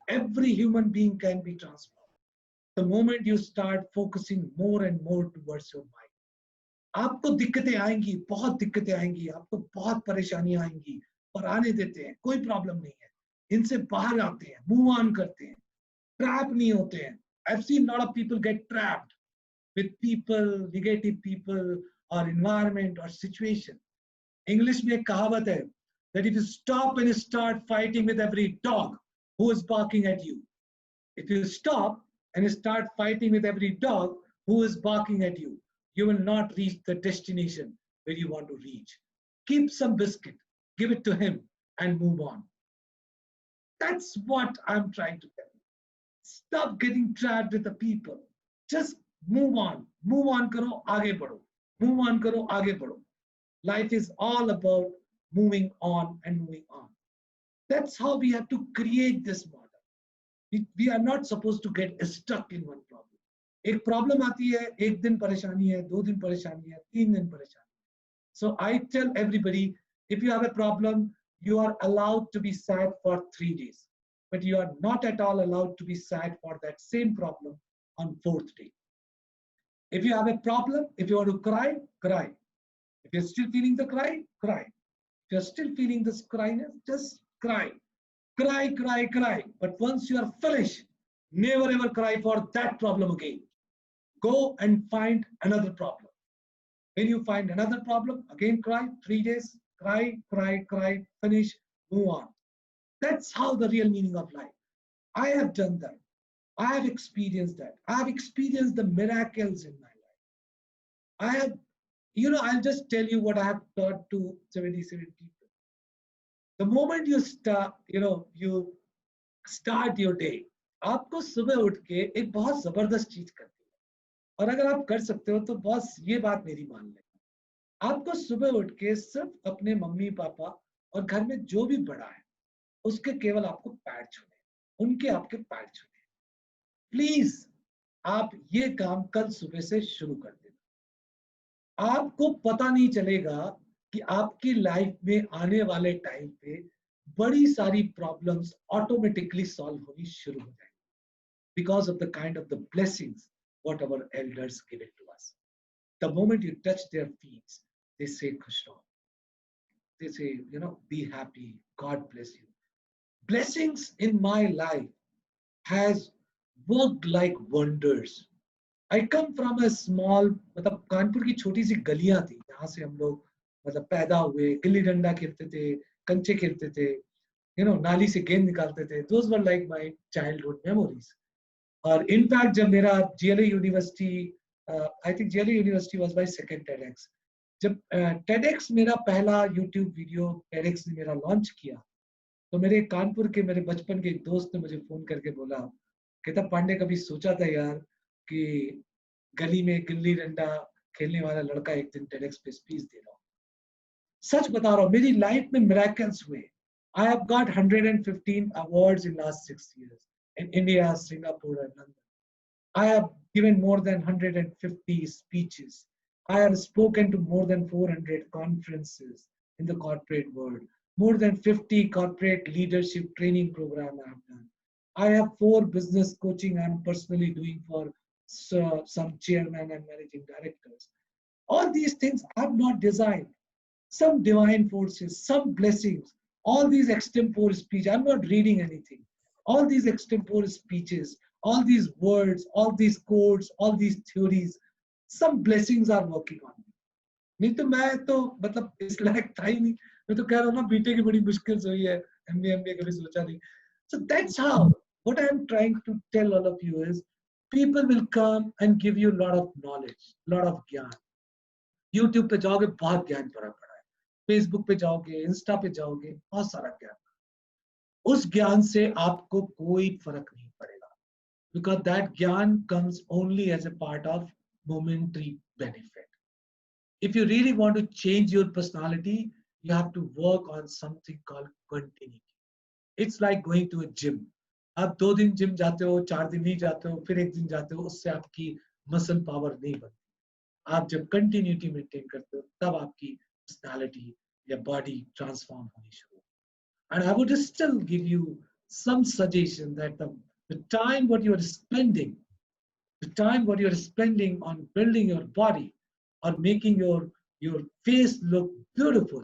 Every human being can be transformed. The moment you start focusing more and more towards your mind. आपको दिक्कतें आएंगी, बहुत दिक्कतें आएंगी, आपको बहुत परेशानियां आएंगी, पर आने देते हैं, कोई प्रॉब्लम नहीं है, इनसे बाहर आते हैं, मूव ऑन करते हैं, ट्रैप नहीं होते हैं. I've seen a lot of people get trapped with people, negative people, or environment or situation. English में एक कहावत है that if you stop and start fighting with every dog who is barking at you, if you stop and start fighting with every dog who is barking at you, you will not reach the destination where you want to reach. Keep some biscuit, give it to him, and move on. That's what I'm trying to tell you. Stop getting trapped with the people. Just move on. Move on karo, aage badho. Move on karo, aage badho. Life is all about moving on and moving on. That's how we have to create this model. We are not supposed to get stuck in one problem. एक problem आती है, एक दिन परेशानी है, 2 दिन परेशानी है, 3 दिन परेशानी. So I tell everybody, if you have a problem, you are allowed to be sad for 3 days, but you are not at all allowed to be sad for that same problem on 4th day. If you have a problem, if you want to cry, cry. If you're still feeling the cry, cry. If you're still feeling this cryness, just cry. Cry, cry, cry. But once you are finished, never ever cry for that problem again. Go and find another problem. When you find another problem, again cry, 3 days, cry, cry, cry, finish, move on. That's how the real meaning of life. I have done that. I have experienced that. I have experienced the miracles in my life. I have, I'll just tell you what I have taught to 77 people. The moment you start, you start your day, आपको सुबह उठ के एक बहुत जबरदस्त चीज करती है. और अगर आप कर सकते हो तो बॉस ये बात मेरी मान लें. आपको सुबह उठ के सिर्फ अपने मम्मी पापा और घर में जो भी बड़ा है उसके केवल आपको पैर छूने, उनके आपके पैर छूने. प्लीज आप ये काम कल सुबह से शुरू कर देना. आपको पता नहीं चलेगा कि आपकी लाइफ में आने वाले टाइम पे बड़ी सारी प्रॉब्लम्स ऑटोमेटिकली सॉल्व होनी शुरू हो जाएंगी, because of the kind of the blessings what our elders give it to us. The moment you touch their feet, they say Krishna. They say, be happy, God bless you. Blessings in my life has worked like wonders. I come from a small, मतलब कानपुर की छोटी सी गलियां थी जहाँ से हम लोग मतलब पैदा हुए, गिल्ली डंडा खेलते थे, कंचे खेलते थे, नाली से गेंद निकालते थे. Those were like my childhood memories. और इनफैक्ट जब मेरा GLA university, I think GLA university was my second TEDx, जब TEDx मेरा पहला YouTube वीडियो TEDx ने मेरा लॉन्च किया, तो मेरे कानपुर के मेरे बचपन के एक दोस्त ने मुझे फोन करके बोला, कहता पांडे कभी सोचा था यार कि गली में गिल्ली डंडा खेलने वाला लड़का एक दिन TEDx पे स्पीच दे रहा हो. सच बता रहा हूँ, मेरी लाइफ में मिरेकल्स हुए. I have got 115 awards in last 6 years. In India, Singapore, and London. I have given more than 150 speeches. I have spoken to more than 400 conferences in the corporate world. More than 50 corporate leadership training programs I have done. I have 4 business coaching I am personally doing for some chairman and managing directors. All these things I have not designed. Some divine forces, some blessings, all these extempore speech. I am not reading anything. All these extempore speeches, all these words, all these codes, all these theories, some blessings are working on me. नहीं तो मैं तो मतलब इस लायक था ही नहीं. मैं तो कह रहा हूँ ना, बीटे की बड़ी मुश्किल से हुई है, MBA कभी सोचा नहीं. So that's how, what I am trying to tell all of you is, people will come and give you a lot of knowledge, lot of ज्ञान. YouTube पे जाओगे बहुत ज्ञान भरा पड़ा है, Facebook पे जाओगे, Insta पे जाओगे, बहुत सारा ज्ञान. उस ज्ञान से आपको कोई फर्क नहीं पड़ेगा, because that ज्ञान comes only as a part of momentary benefit. If you really want to change your personality, you have to work on something called continuity. It's like going to a gym. आप 2 दिन gym जाते हो, 4 दिन नहीं जाते हो, फिर 1 दिन जाते हो, उससे आपकी मसल पावर नहीं बनती. आप जब कंटिन्यूटी मेंटेन करते हो तब आपकी पर्सनालिटी या बॉडी ट्रांसफॉर्म होनी शुरू. And I would still give you some suggestion that the time what you are spending on building your body, or making your face look beautiful,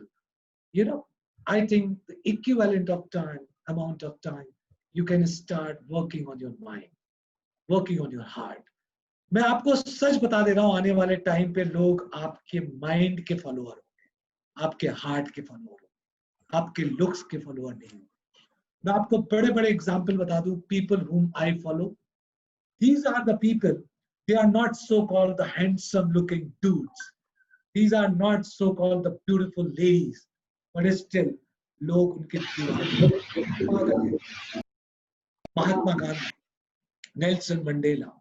you know, I think the equivalent of time, amount of time, you can start working on your mind, working on your heart. मैं आपको सच बता दे रहा हूँ, आने वाले time पे लोग आपके माइंड के फॉलोअर होंगे, आपके हार्ट के फॉलोअर होंगे, आपके लुक्स के फॉलोअर नहीं होंगे। मैं आपको बड़े बड़े एग्जांपल बता दूं, people whom I follow, these are the people, they are not so called the handsome looking dudes, these are not so called the beautiful ladies, but still लोग उनके दीवाने। Mahatma Gandhi, Nelson Mandela,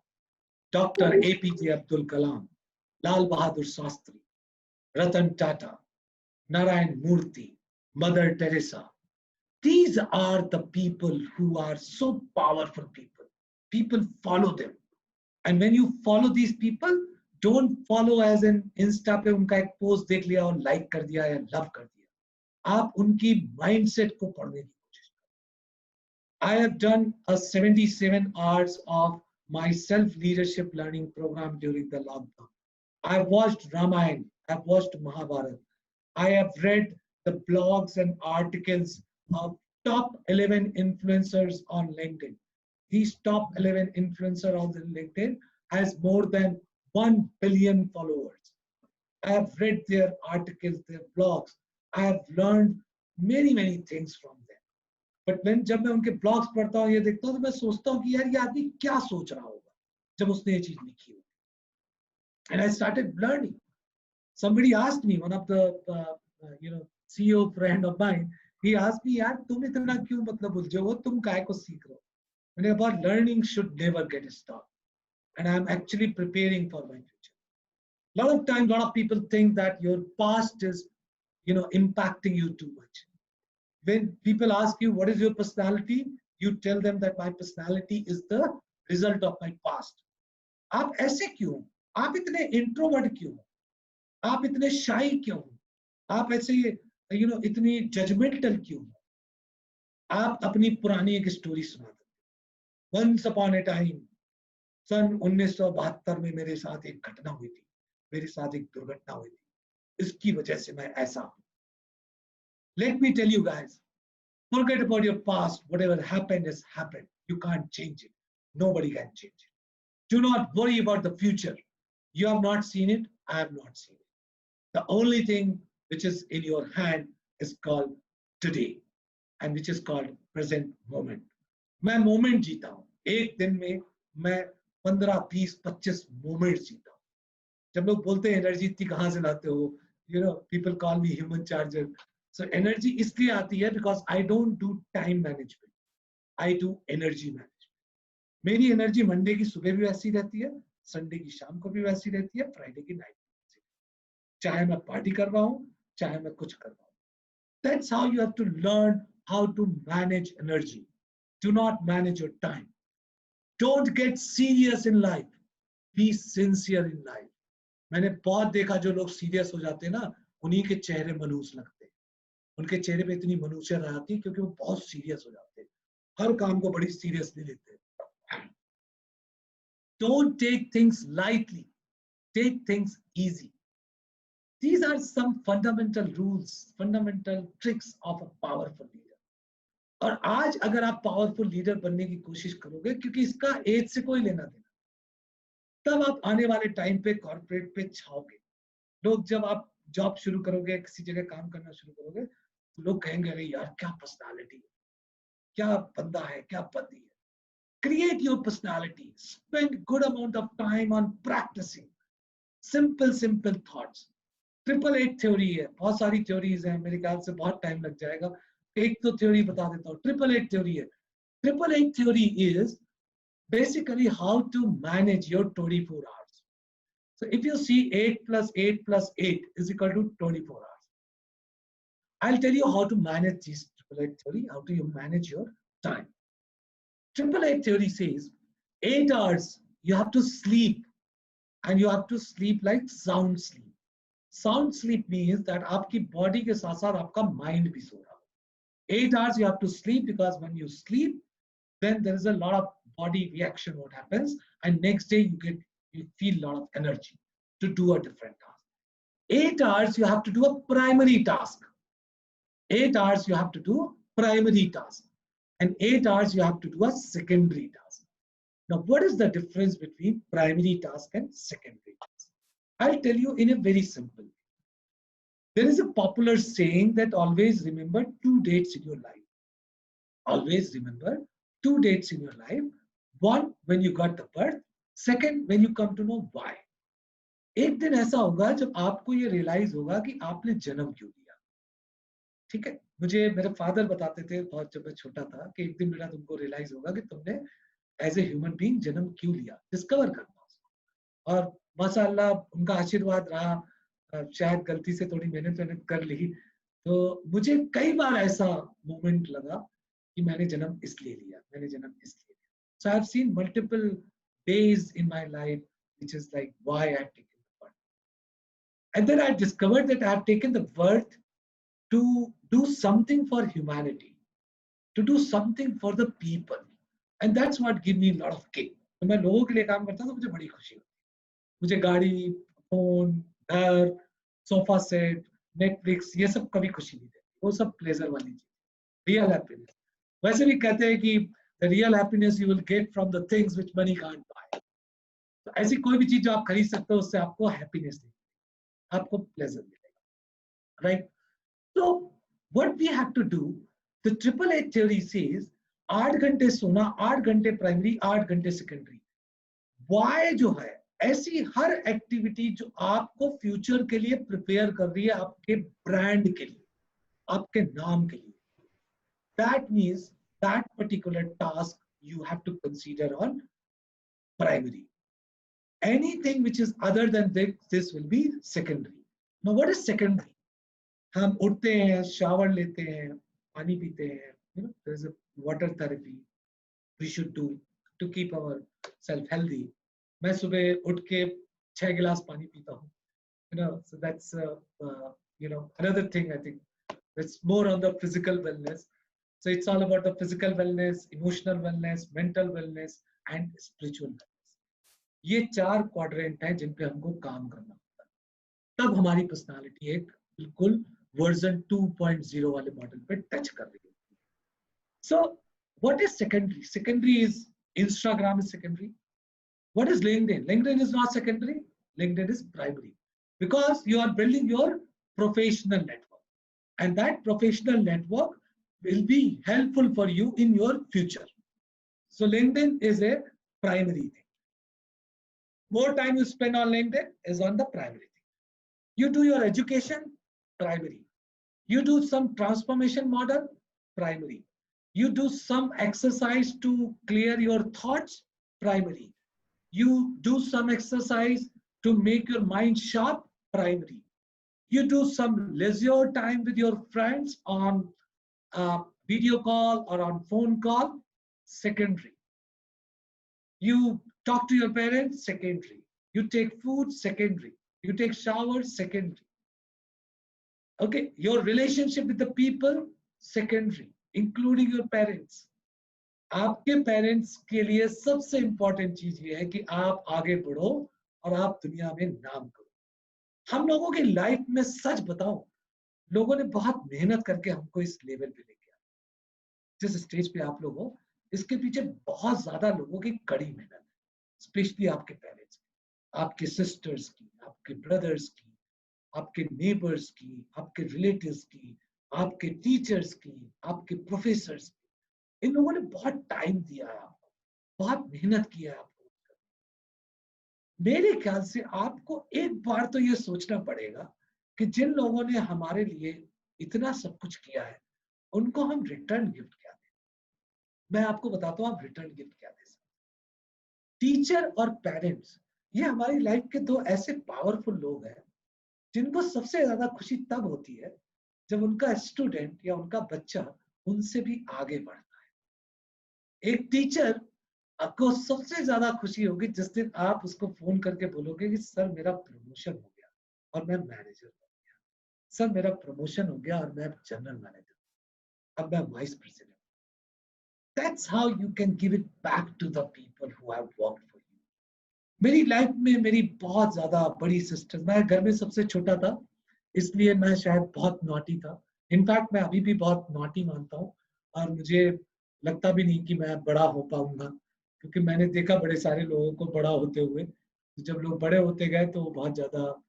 doctor APJ Abdul Kalam, Lal Bahadur Shastri, Ratan Tata, Narayana Murthy, Mother Teresa. These are the people who are so powerful people. People follow them. And when you follow these people, don't follow as in Insta पे उनका एक post देख लिया और like कर दिया या love कर दिया. आप उनकी माइंडसेट को पढ़ने की कोशिश करें. I have done a 77 hours of my self-leadership learning program during the lockdown. I have watched Ramayana, I have watched Mahabharata. I have read the blogs and articles of top 11 influencers on LinkedIn. These top 11 influencers on LinkedIn has more than 1 billion followers. I have read their articles, their blogs. I have learned many things from them. But when जब मैं उनके blogs पढ़ता हूँ, ये देखता हूँ, तो मैं सोचता हूँ कि यार ये आदमी क्या सोच रहा होगा जब उसने ये चीज लिखी हो. And I started learning. Somebody asked me, one of the CEO friend of mine, he asked me, यार तुम इतना क्यों मतलब उलझे हो, तुम काय को सीख रहे हो? मैंने कहा, learning should never get stopped, and I'm actually preparing for my future. A lot of times, a lot of people think that your past is, impacting you too much. When people ask you what is your personality, you tell them that my personality is the result of my past. आप ऐसे क्यों? आप इतने introvert क्यों? आप इतने shy क्यों? आप ऐसे इतनी judgmental क्यों? आप अपनी पुरानी एक स्टोरी सुना दो. Once upon a time, सन 1972 में मेरे साथ एक घटना हुई थी, मेरे साथ एक दुर्घटना हुई थी, इसकी वजह से मैं ऐसा हूं. Let me tell you guys, forget about your past. Whatever happened has happened. You can't change it. Nobody can change it. Do not worry about the future. You have not seen it. I have not seen it. The only thing which is in your hand is called today, and which is called present moment. मैं moment जीता हूँ. एक दिन में मैं 15, 20, 25 moment जीता हूँ. जब लोग बोलते हैं एनर्जी इतनी कहाँ से लाते हो, people call me human charger. So energy इसलिए आती है because I don't do time management. I do energy management. मेरी एनर्जी मंडे की सुबह भी वैसी रहती है, संडे की शाम को भी वैसी रहती है, फ्राइडे की नाइट को. चाहे मैं पार्टी कर रहा हूँ, चाहे मैं कुछ कर रहा हूँ. That's how you have to learn how to manage energy. Do not manage your time. Don't get serious in life. Be sincere in life. मैंने बहुत देखा जो लोग सीरियस हो जाते हैं ना, उन्हीं के चेहरे मनहूस लगते हैं. उनके चेहरे पे इतनी मनुष्यत आती है क्योंकि वो बहुत सीरियस हो जाते हैं, हर काम को बड़ी सीरियसली लेते हैं. Don't take things lightly. Take things easy. These are some fundamental rules, fundamental tricks of a powerful leader. और आज अगर आप पावरफुल लीडर बनने की कोशिश करोगे, क्योंकि इसका एज से कोई लेना देना, तब आप आने वाले टाइम पे कॉर्पोरेट पे छाओगे. लोग जब आप जॉब शुरू करोगे, किसी जगह काम करना शुरू करोगे, तो लोग कहेंगे अरे यार क्या पर्सनालिटी है, क्या बंदा है, क्या बंदी है. Create your personality. Spend good amount of time on practicing simple thoughts. 888 theory है, बहुत सारी theories हैं, मेरे ख्याल से बहुत टाइम लग जाएगा. एक तो theory बता देता हूँ. 888 theory है. 888 theory is basically how to manage your 24 hours. So if you see 8 plus 8 plus 8 is equal to 24 hours. I'll tell you how to manage this 888 theory, how do you manage your time. 888 theory says 8 hours you have to sleep, and you have to sleep like sound sleep. Sound sleep means that आपकी body के साथ साथ आपका mind भी सो रहा हो. 8 hours you have to sleep, because when you sleep, then there is a lot of body reaction what happens, and next day you feel a lot of energy to do a different task. 8 hours you have to do a primary task. 8 hours you have to do a primary task. And 8 hours you have to do a secondary task. Now, what is the difference between primary task and secondary task? I'll tell you in a very simple way. There is a popular saying that always remember 2 dates in your life. Always remember 2 dates in your life. One, when you got the birth. Second, when you come to know why. एक दिन ऐसा होगा जब आपको ये realise होगा कि आपने जन्म क्यों लिया. ठीक है, मुझे मेरे फादर बताते थे बहुत जब मैं छोटा था कि एक दिन बेटा तुमको रियलाइज होगा कि तुमने एज ए ह्यूमन बीइंग जन्म क्यों लिया. डिस्कवर करना. और माशाअल्लाह उनका आशीर्वाद रहा. शायद गलती से थोड़ी मेहनत कर ली तो मुझे कई बार ऐसा मोमेंट लगा कि मैंने जन्म इसलिए लिया, मैंने जन्म इसलिए लिया. So I've seen multiple days in my life which is like why I have taken the birth. And then I discovered that I have taken the birth to do something for humanity, to do something for the people. And that's what gives me a lot of kick. तो मैं लोगों के लिए काम करता हूँ तो मुझे बड़ी खुशी होती है. मुझे गाड़ी, फोन, घर, सोफा सेट, नेटफ्लिक्स ये सब कभी खुशी नहीं देती. वो सब प्लेजर वाली चीज. Real happiness. वैसे भी कहते हैं कि the real happiness you will get from the things which money can't buy. तो ऐसी कोई भी चीज जो आप खरीद सकते हो उससे आपको हैप्पीनेस मिलेगा, आपको प्लेजर मिलेगा. Right. So what we have to do, the AAA theory says 8 घंटे सोना, 8 घंटे प्राइमरी, 8 घंटे सेकेंडरी. वाई जो है ऐसी हर एक्टिविटी जो आपको फ्यूचर के लिए प्रिपेयर कर रही है, आपके ब्रांड के लिए, आपके नाम के लिए. That means that particular task you have to consider on primary. Anything which is other than this will be secondary. Now what is secondary? हम उठते हैं, शावर लेते हैं, पानी पीते हैं. There is a water therapy we should do to keep ourselves healthy. मैं सुबह उठ के 6 गिलास पानी पीता हूँ. So that's another thing. I think it's more on the physical wellness. So it's all about the physical wellness, emotional wellness, mental wellness and spiritual wellness. ये 4 quadrant हैं जिन पे हमको काम करना होता है. तब हमारी पर्सनालिटी एक बिल्कुल वर्जन 2.0 वाले मॉडल पे टच कर रही है. So what is secondary? Secondary is Instagram is secondary. What is LinkedIn? LinkedIn is not secondary. LinkedIn is primary because you are building your professional network, and that professional network will be helpful for you in your future. So LinkedIn is a primary thing. More time you spend on LinkedIn is on the primary thing. You do your education, primary. You do some transformation model, primary. You do some exercise to clear your thoughts, primary. You do some exercise to make your mind sharp, primary. You do some leisure time with your friends on video call or on phone call, secondary. You talk to your parents, secondary. You take food, secondary. You take shower, secondary. Okay, your relationship with the people, secondary, including your parents. आपके parents के लिए सबसे important चीज ये है कि आप आगे बढ़ो और आप दुनिया में नाम करो. हम लोगों की लाइफ में सच बताओ, लोगों ने बहुत मेहनत करके हमको इस लेवल पे लेके आया. जिस स्टेज पे आप लोग हो, इसके पीछे बहुत ज्यादा लोगों की कड़ी मेहनत है. स्पेशली आपके पेरेंट्स की, आपके सिस्टर्स की, आपके ब्रदर्स की, आपके नेबर्स की, आपके रिलेटिव्स की, आपके टीचर्स की, आपके प्रोफेसर्स की. इन लोगों ने बहुत टाइम दिया है आपको, बहुत मेहनत किया है आपको. मेरे ख्याल से आपको एक बार तो ये सोचना पड़ेगा कि जिन लोगों ने हमारे लिए इतना सब कुछ किया है, उनको हम रिटर्न गिफ्ट क्या दें. मैं आपको बताता हूँ आप रिटर्न गिफ्ट क्या दे सकते. टीचर और पेरेंट्स ये हमारी लाइफ के 2 ऐसे पावरफुल लोग हैं जिनको सबसे ज्यादा खुशी तब होती है जब उनका स्टूडेंट या उनका बच्चा उनसे भी आगे बढ़ता है. एक टीचर आपको सबसे ज्यादा खुशी होगी जिस दिन आप उसको फोन करके बोलोगे कि सर मेरा प्रमोशन हो गया और मैं मैनेजर बन गया. सर मेरा प्रमोशन हो गया और मैं जनरल मैनेजर, अब मैं vice president. That's how you can give it back to the people who have worked for you. मेरी लाइफ में मेरी बहुत ज्यादा बड़ी सिस्टर, मैं घर में सबसे छोटा था, इसलिए मैं शायद बहुत नॉटी था। इनफैक्ट मैं अभी भी बहुत नॉटी मानता हूँ, और मुझे लगता भी नहीं कि मैं बड़ा हो पाऊंगा, क्योंकि मैंने देखा बड़े सारे लोगों को बड़ा होते हुए। जब लोग बड़े होते गए तो बहुत ज्यादा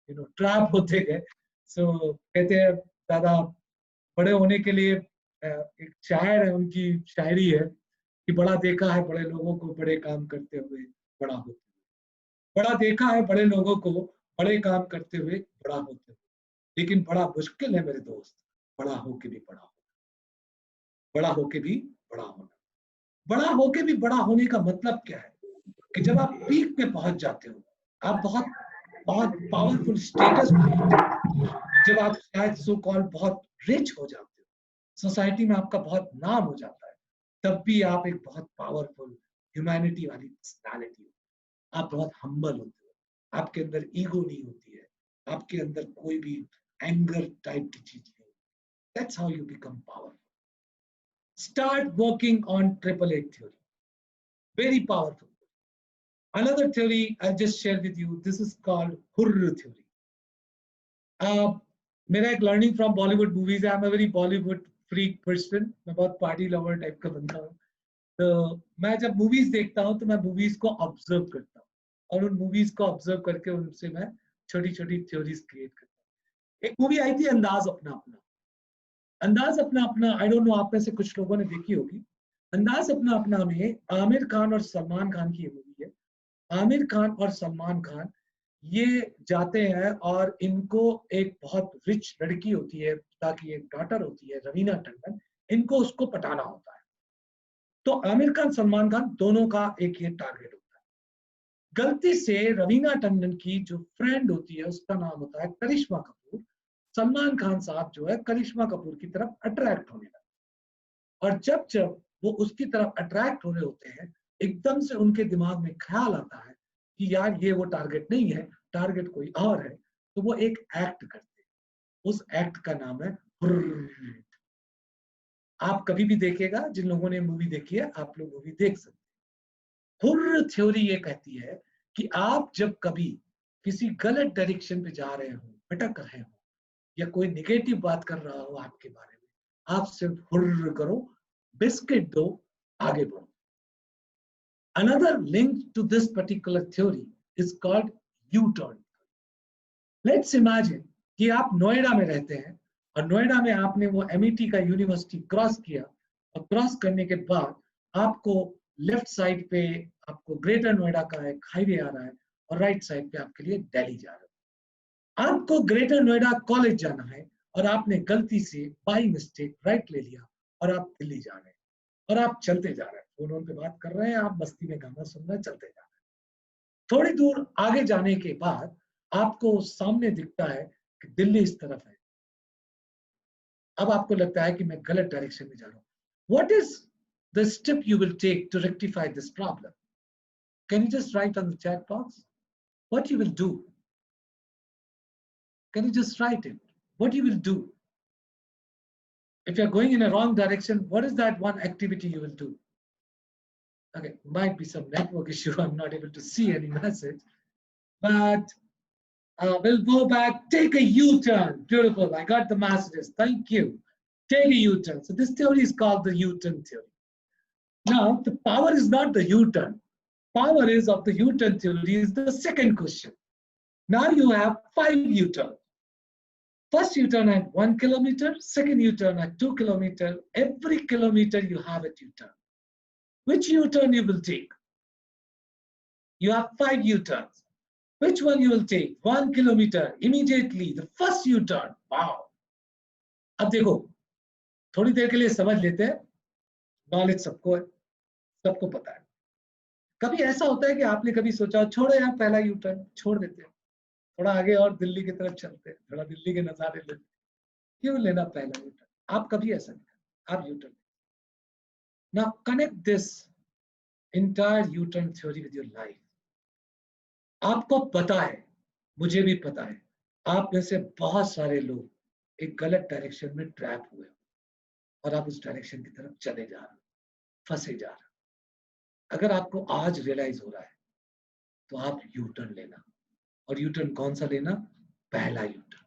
ट्रैप होते गए। सो कहते हैं ज्यादा बड़े होने के लिए एक शायर है, उनकी शायरी है कि बड़ा देखा है बड़े लोगों को बड़े काम करते हुए बड़ा होते हुए। बड़ा देखा है बड़े लोगों को बड़े काम करते हुए बड़ा होते हुए, लेकिन बड़ा मुश्किल है मेरे दोस्त बड़ा होके भी बड़ा होना। बड़ा होके भी बड़ा होना, बड़ा होके भी बड़ा होने का मतलब क्या है कि जब आप पीक पे पहुंच जाते हो, आप बहुत बहुत पावरफुल स्टेटस, जब आप शायद सो कॉल बहुत रिच हो जाते हो, सोसाइटी में आपका बहुत नाम हो जाता है, तब भी आप एक बहुत पावरफुल ह्यूमैनिटी वाली पर्सनालिटी हो। आप बहुत हम्बल होते हो, आपके अंदर ईगो नहीं होती है, आपके अंदर कोई भी एंगर टाइप की चीज नहीं। That's how you become powerful. Start working on triple eight theory, very powerful. Another theory I'll just share with you. This is called Hurr theory. मेरा एक लर्निंग फ्रॉम बॉलीवुड मूवीज है. I am a very Bollywood freak person. मैं बहुत party lover type का बंदा हूँ. तो मैं जब मूवीज देखता हूँ तो मैं मूवीज को ऑब्जर्व करता हूँ, और उन मूवीज को ऑब्जर्व करके उनसे मैं छोटी छोटी थ्योरीज क्रिएट करता हूँ. एक मूवी आई थी अंदाज अपना अपना. अंदाज अपना अपना, आई डोंट नो आप में से कुछ लोगों ने देखी होगी. अंदाज अपना अपना में आमिर खान और सलमान खान की ये मूवी है. आमिर खान और सलमान खान ये जाते हैं और इनको एक बहुत रिच लड़की होती है, ताकि एक डॉटर होती है रवीना टंडन, इनको उसको पटाना होता है. तो आमिर खान सलमान खान दोनों का एक ये टारगेट होता है. गलती से रवीना टंडन की जो फ्रेंड होती है उसका नाम होता है करिश्मा कपूर. सलमान खान साहब जो है करिश्मा कपूर की तरफ अट्रैक्ट होने लगे, और जब जब वो उसकी तरफ अट्रैक्ट हो रहे होते हैं, एकदम से उनके दिमाग में ख्याल आता है कि यार ये वो टारगेट नहीं है, टारगेट कोई और है. तो वो एक एक्ट करते हैं. उस एक्ट का नाम है हुर्र. आप कभी भी देखिएगा, जिन लोगों ने मूवी देखी है आप लोग मूवी देख सकते हैं. हुर्र थ्योरी ये कहती है कि आप जब कभी किसी गलत डायरेक्शन पे जा रहे हो, भटक रहे हो, या कोई निगेटिव बात कर रहा हो आपके बारे में, आप सिर्फ हुर्र करो, बिस्किट दो, आगे बढ़ो. Another link to this particular theory is called U-turn. Let's imagine कि आप नोएडा में रहते हैं, और नोएडा में आपने वो एमईटी का यूनिवर्सिटी क्रॉस किया, और क्रॉस करने के बाद आपको लेफ्ट साइड पे आपको ग्रेटर नोएडा का एक हाईवे आ रहा है, और राइट साइड पे आपके लिए दिल्ली जा रहा है. आपको ग्रेटर नोएडा कॉलेज जाना है, और आपने गलती से बाई मिस्टेक राइट ले लिया, और आप दिल्ली जा रहे हैं, और आप चलते जा रहे हैं, फोन पे बात कर रहे हैं, आप मस्ती में गाना सुन रहे हैं, चलते जा रहे हैं. थोड़ी दूर आगे जाने के बाद आपको सामने दिखता है कि दिल्ली इस तरफ है. अब आपको लगता है कि मैं गलत डायरेक्शन में जा रहा हूं. What is the step you will take to rectify this problem? Can you just write on the chat box what you will do? Can you just write it what you will do? If you're going in a wrong direction, what is that one activity you will do? Okay, might be some network issue. I'm not able to see any message. But we'll go back. Take a U-turn. Beautiful. I got the messages. Thank you. Take a U-turn. So this theory is called the U-turn theory. Now, the power is not the U-turn. Power is of the U-turn theory is the second question. Now you have 5 U-turns. First U-turn at 1 kilometer, second U-turn at 2 kilometers. Every kilometer you have a U-turn. Which U-turn you will take? You have 5 U-turns. Which one you will take? 1 kilometer, immediately, the first U-turn. Wow. अब देखो, थोड़ी देर के लिए समझ लेते हैं. Knowledge सबको है, सबको पता है. कभी ऐसा होता है कि आपने कभी सोचा छोड़ो यार पहला U-turn छोड़ देते हैं, थोड़ा आगे और दिल्ली की तरफ चलते हैं, थोड़ा दिल्ली के नजारे लेते हैं. क्यों लेना पहला U-turn? आप कभी ऐसा नहीं, आप U-turn. Now connect this entire U-turn theory with your life. आपको पता है, मुझे भी पता है, आप में से बहुत सारे लोग एक गलत डायरेक्शन में ट्रैप हुए, और आप उस डायरेक्शन की तरफ चले जा रहे, फंसे जा रहे. अगर आपको आज रियलाइज हो रहा है तो आप यू टर्न लेना, और यू टर्न कौन सा लेना? पहला U turn.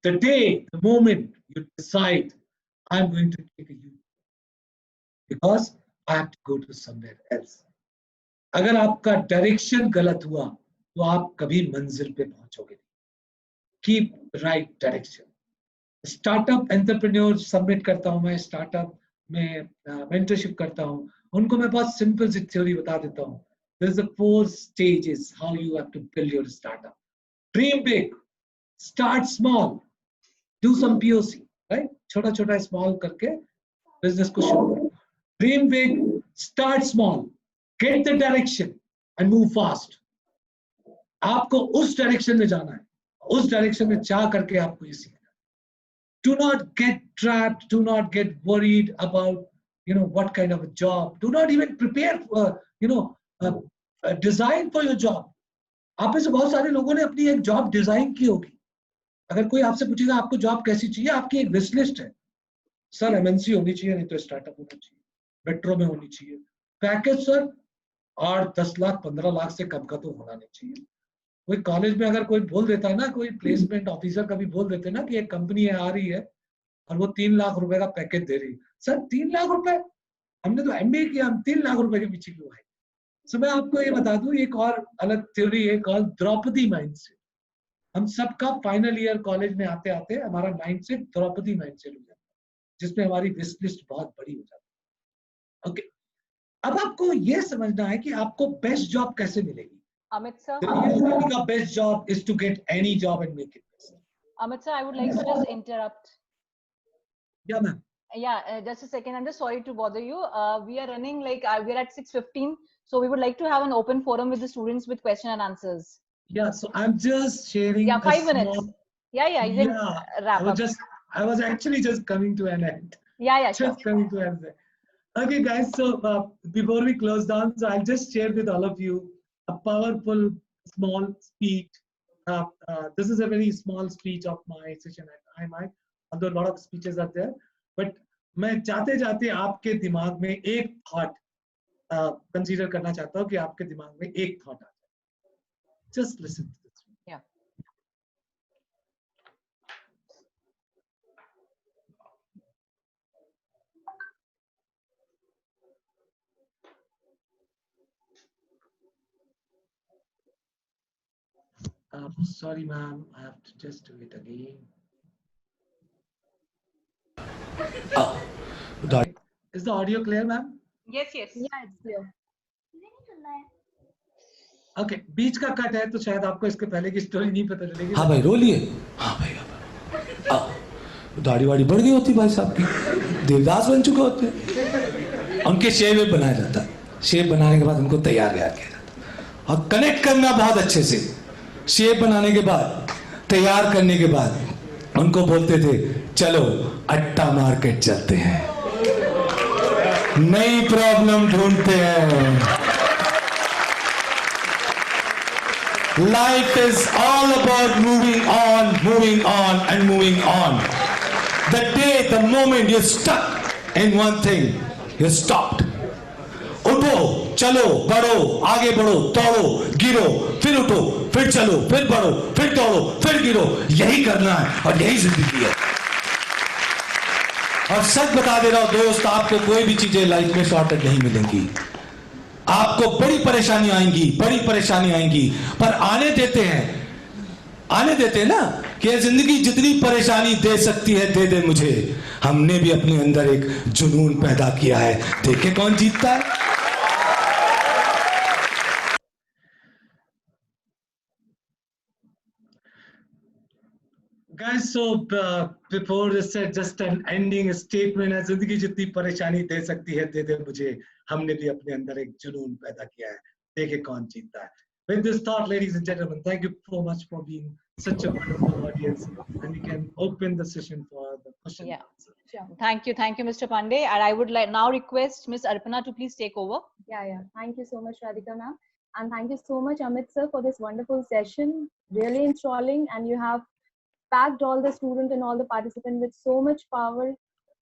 The day, the moment you decide I'm going to take a U because I have to go to somewhere else. अगर आपका डायरेक्शन गलत हुआ तो आप कभी मंजिल पे पहुंचोगे नहीं. Keep right direction. Startup entrepreneur submit करता हूं मैं, स्टार्टअप में मेंटरशिप करता हूं, उनको मैं बहुत सिंपल सी थ्योरी बता देता हूं. There is a 4 stages how you have to build your startup. Dream big, start small, do some POC, right? छोटा छोटा स्मॉल करके बिजनेस को शुरू करो. Dream big, start small, get the direction and move fast. आपको उस direction में जाना है, उस डायरेक्शन में जा करके आपको ये सीखना है. Do not get trapped, do not get worried about what kind of a job. Do not even prepare for design for your job. आप में से बहुत सारे लोगों ने अपनी एक जॉब डिजाइन की होगी. अगर कोई आपसे पूछेगा आपको जॉब कैसी चाहिए, आपकी एक विश लिस्ट है. सर एमएनसी होनी चाहिए, नहीं तो स्टार्टअप होना चाहिए, मेट्रो में होनी चाहिए. पैकेज सर 8, 10 लाख 15 लाख से कम का तो होना नहीं चाहिए. कोई कॉलेज में अगर कोई बोल देता है ना, कोई प्लेसमेंट ऑफिसर कभी बोल देते हैं ना कि एक कंपनी आ रही है और वो 3 लाख रुपए का पैकेज दे रही है. सर 3 लाख रुपए, हमने तो एमबीए किया, हम 3 लाख रुपए के पीछे क्यों आए? सो मैं आपको ये बता दूं, एक और अलग थ्योरी है कॉल्ड द्रौपदी माइंडसेट. हम सबका फाइनल ईयर कॉलेज में आते आते हमारा माइंडसेट द्रौपदी माइंडसेट हो जाता है, जिसमें हमारी विश लिस्ट बहुत बड़ी हो जाती है. ओके, अब आपको ये समझना है कि आपको बेस्ट जॉब कैसे मिलेगी. Amit sir, The best job is to get any job and make it best. Amit sir, I would like to just interrupt. Yeah, ma'am. Yeah, just a second. I'm just sorry to bother you. We are running we're at 6:15, so we would like to have an open forum with the students with question and answers. Yeah, so I'm just sharing. Yeah, 5 minutes. Yeah, you can wrap up. I was actually just coming to an end. Yeah, sure. Just coming to an end. Okay, guys. So before we close down, so I'll just share with all of you a powerful small speech. This is a very small speech of my session at IMI, although a lot of speeches are there. But मैं जाते जाते आपके दिमाग में एक thought consider करना चाहता हूँ कि आपके दिमाग में एक थॉट आ जाए. Just listen to this. Yeah. Sorry, ma'am. I have to just do it again. Is the audio clear, ma'am? Yes. Yeah, it's clear. Okay, बीच का कट है तो शायद आपको इसके पहले की स्टोरी नहीं पता चलेगी. हाँ भाई रो लिए. हाँ भाई दाढ़ी वाड़ी बढ़ गई होती भाई साहब की, देवदास बन चुके होते. उनके शेप बनाया जाता है. शेप बनाने के बाद उनको तैयार किया जाता है और कनेक्ट करना बहुत अच्छे से. शेप बनाने के बाद, तैयार करने के बाद उनको बोलते थे चलो अट्टा मार्केट चलते हैं, नई प्रॉब्लम ढूंढते हैं. Life is all about moving on and moving on. The day, the moment you're stuck in one thing, you're stopped. उठो, चलो, बढ़ो, आगे बढ़ो, दौड़ो, गिरो, फिर उठो, फिर चलो, फिर बढ़ो, फिर दौड़ो, फिर गिरो. यही करना है और यही जिंदगी है. और सच बता दे रहा हूं दोस्त, आपको कोई भी चीजें लाइफ में शॉर्टकट नहीं मिलेंगी. आपको बड़ी परेशानी आएंगी, पर आने देते हैं ना कि ये जिंदगी जितनी परेशानी दे सकती है दे दे मुझे. हमने भी अपने अंदर एक जुनून पैदा किया है, देखे कौन जीतता है. Guys, so before this said just an ending statement है, जिंदगी जितनी परेशानी दे सकती है दे दे मुझे, हमने भी अपने अंदर एक जुनून पैदा किया है, देखे कौन जीतता है. With this thought, ladies and gentlemen, thank you so much for being such a wonderful audience, and we can open the session for the question. Yeah, sure. Thank you, Mr. Pandey. And I would now request Ms. Arpana to please take over. Yeah. Thank you so much, Radhika ma'am, and thank you so much, Amit sir, for this wonderful session. Really enthralling, and you have packed all the students and all the participants with so much power.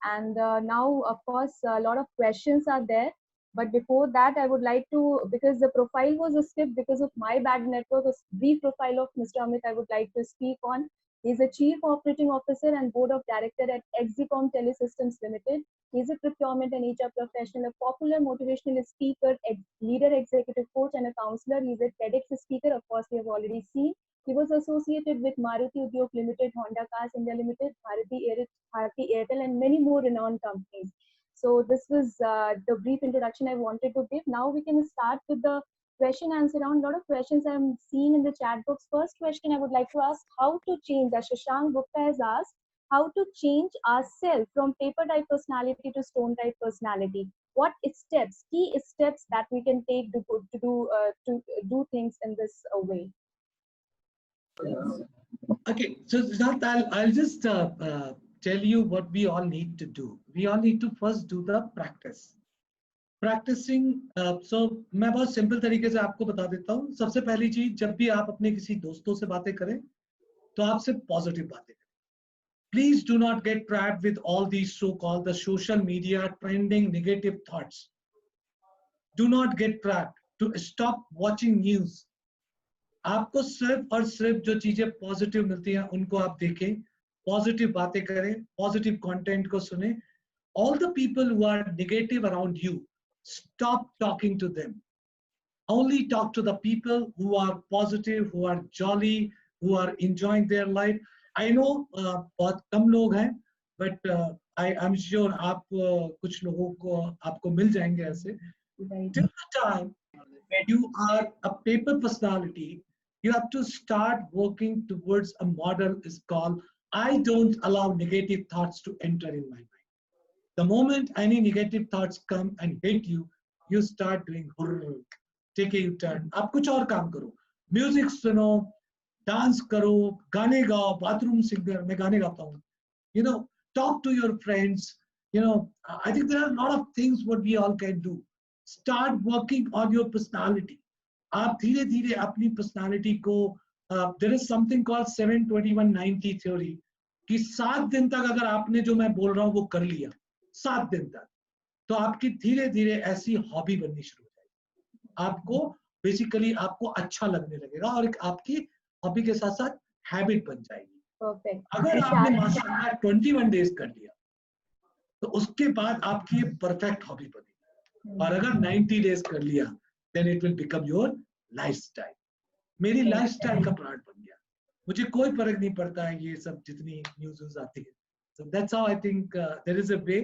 And now, of course, a lot of questions are there. But before that, I would like to, because the profile was skipped because of my bad network, a brief profile of Mr. Amit I would like to speak on. He is a Chief Operating Officer and Board of Director at Exicom Telesystems Limited. He is a procurement and HR professional, a popular motivational speaker, leader, executive coach, and a counselor. He is a TEDx speaker, of course, we have already seen. He was associated with Maruti Udyog Limited, Honda Cars India Limited, Bharti Airtel, and many more renowned companies. So this was the brief introduction I wanted to give. Now we can start with the question answer round. A lot of questions I'm seeing in the chat box. First question I would like to ask, how to change, as Shashank Gupta has asked, how to change ourselves from paper type personality to stone type personality. What steps, key steps that we can take to do things in this way? Okay, so Siddharth, I'll just tell you what we all need to do. We all need to first do the practice. Practicing, so मैं बहुत simple तरीके से आपको बता देता हूँ. सबसे पहली चीज, जब भी आप अपने किसी दोस्तों से बातें करें, तो आपसे पॉजिटिव बातें करें. Please do not get trapped with all these so-called the social media trending negative thoughts. Do not get trapped. To stop watching news. आपको सिर्फ और सिर्फ जो चीजें पॉजिटिव मिलती हैं उनको आप देखें, पॉजिटिव बातें करें, पॉजिटिव कंटेंट को सुने. All the people who are negative around you, stop talking to them. Only talk to the people who are positive, who are jolly, who are enjoying their life. I know बहुत कम लोग हैं, but I'm sure आप कुछ लोगों को आपको मिल जाएंगे ऐसे. Till the time when you are a paper personality, you have to start working towards a model is called I don't allow negative thoughts to enter in my mind. The moment any negative thoughts come and hit you, you start doing take a U-turn. आप कुछ और काम करो, music सुनो, dance करो, गाने गाओ, bathroom singer, मैं गाने गाता हूँ. You know, talk to your friends. You know, I think there are a lot of things what we all can do. Start working on your personality. आप धीरे धीरे अपनी personality को there is something called 7-21-90 theory कि 7 दिन तक अगर आपने जो मैं बोल रहा हूँ वो कर लिया 7 दिन तक, तो आपकी धीरे धीरे ऐसी हॉबी बननी शुरू हो जाएगी. आपको बेसिकली आपको अच्छा लगने लगेगा और एक आपकी हॉबी के साथ साथ हैबिट बन जाएगी. Perfect. अगर आपने माशाल्लाह 21 डेज कर लिया तो उसके बाद आपकी परफेक्ट हॉबी बनेगी. और अगर 90 डेज कर लिया, then it will become your lifestyle. मेरी लाइफस्टाइल का पार्ट बन गया. मुझे कोई फर्क नहीं पड़ता है ये सब जितनी न्यूज़ आती है. So that's how I think there is a way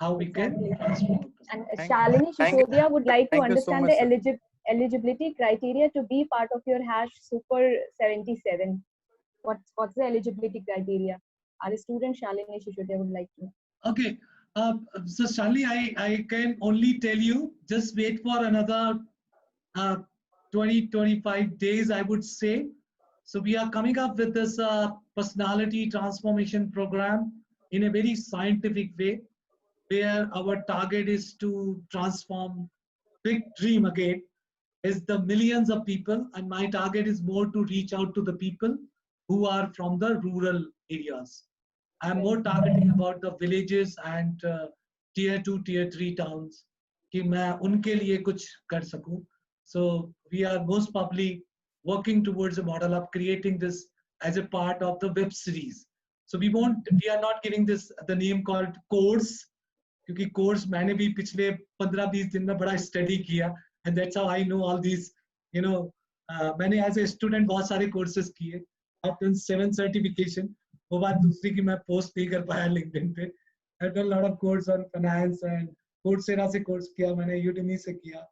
how we can transform. And Shalini Shishodia would like to understand the eligibility criteria to be part of your Hash Super 77. What's the eligibility criteria? Our student Shalini Shishodia would like to know. Okay, so Shalini, I can only tell you, just wait for another 20-25 days, I would say. So we are coming up with this personality transformation program in a very scientific way, where our target is to transform big dream again is the millions of people, and my target is more to reach out to the people who are from the rural areas. I'm more targeting about the villages and tier 2, tier 3 towns कि मैं उनके लिए कुछ कर सकूं. So we are most probably working towards a model of creating this as a part of the web series. So we are not giving this the name called course, क्योंकि course मैंने भी पिछले 15-20 दिन में बड़ा study किया, and that's how I know all these, you know, मैंने as a student बहुत सारे courses किए. I've done 7 certification. वो बात दूसरी कि मैं post नहीं कर पाया LinkedIn पे. I've done a lot of course on finance and Coursera से course किया मैंने, Udemy से किया.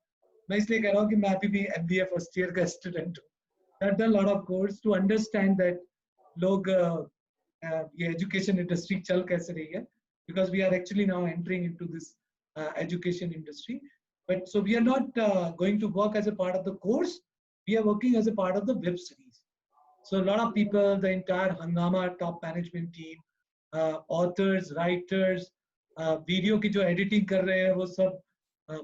मैं इसलिए कह रहा हूँ कि मैं अभी भी MBA first year का student हूँ. I've done a lot of course to understand that लोग ये education industry चल कैसे रही है, because we are actually now entering into this education industry. But so we are not going to work as a part of the course. We are working as a part of the web series. So a lot of people, the entire Hungama top management team, authors, writers, video की जो editing कर रहे हैं वो सब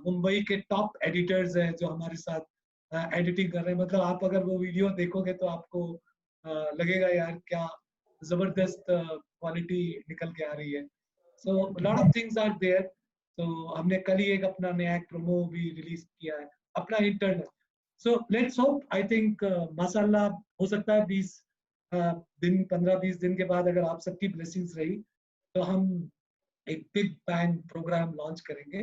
मुंबई के top editors हैं जो हमारे साथ editing कर रहे हैं. मतलब आप अगर वो video देखोगे तो आपको लगेगा यार क्या जबरदस्त quality निकल के आ रही है. So a lot of things are there. तो हमने कल ही एक अपना नया एक प्रोमो भी रिलीज किया है अपना internal. So let's hope, I think माशाल्लाह हो सकता है 20 दिन 15-20 दिन के बाद अगर आप सबकी ब्लेसिंग्स रही तो हम एक बिग बैंग प्रोग्राम लॉन्च करेंगे,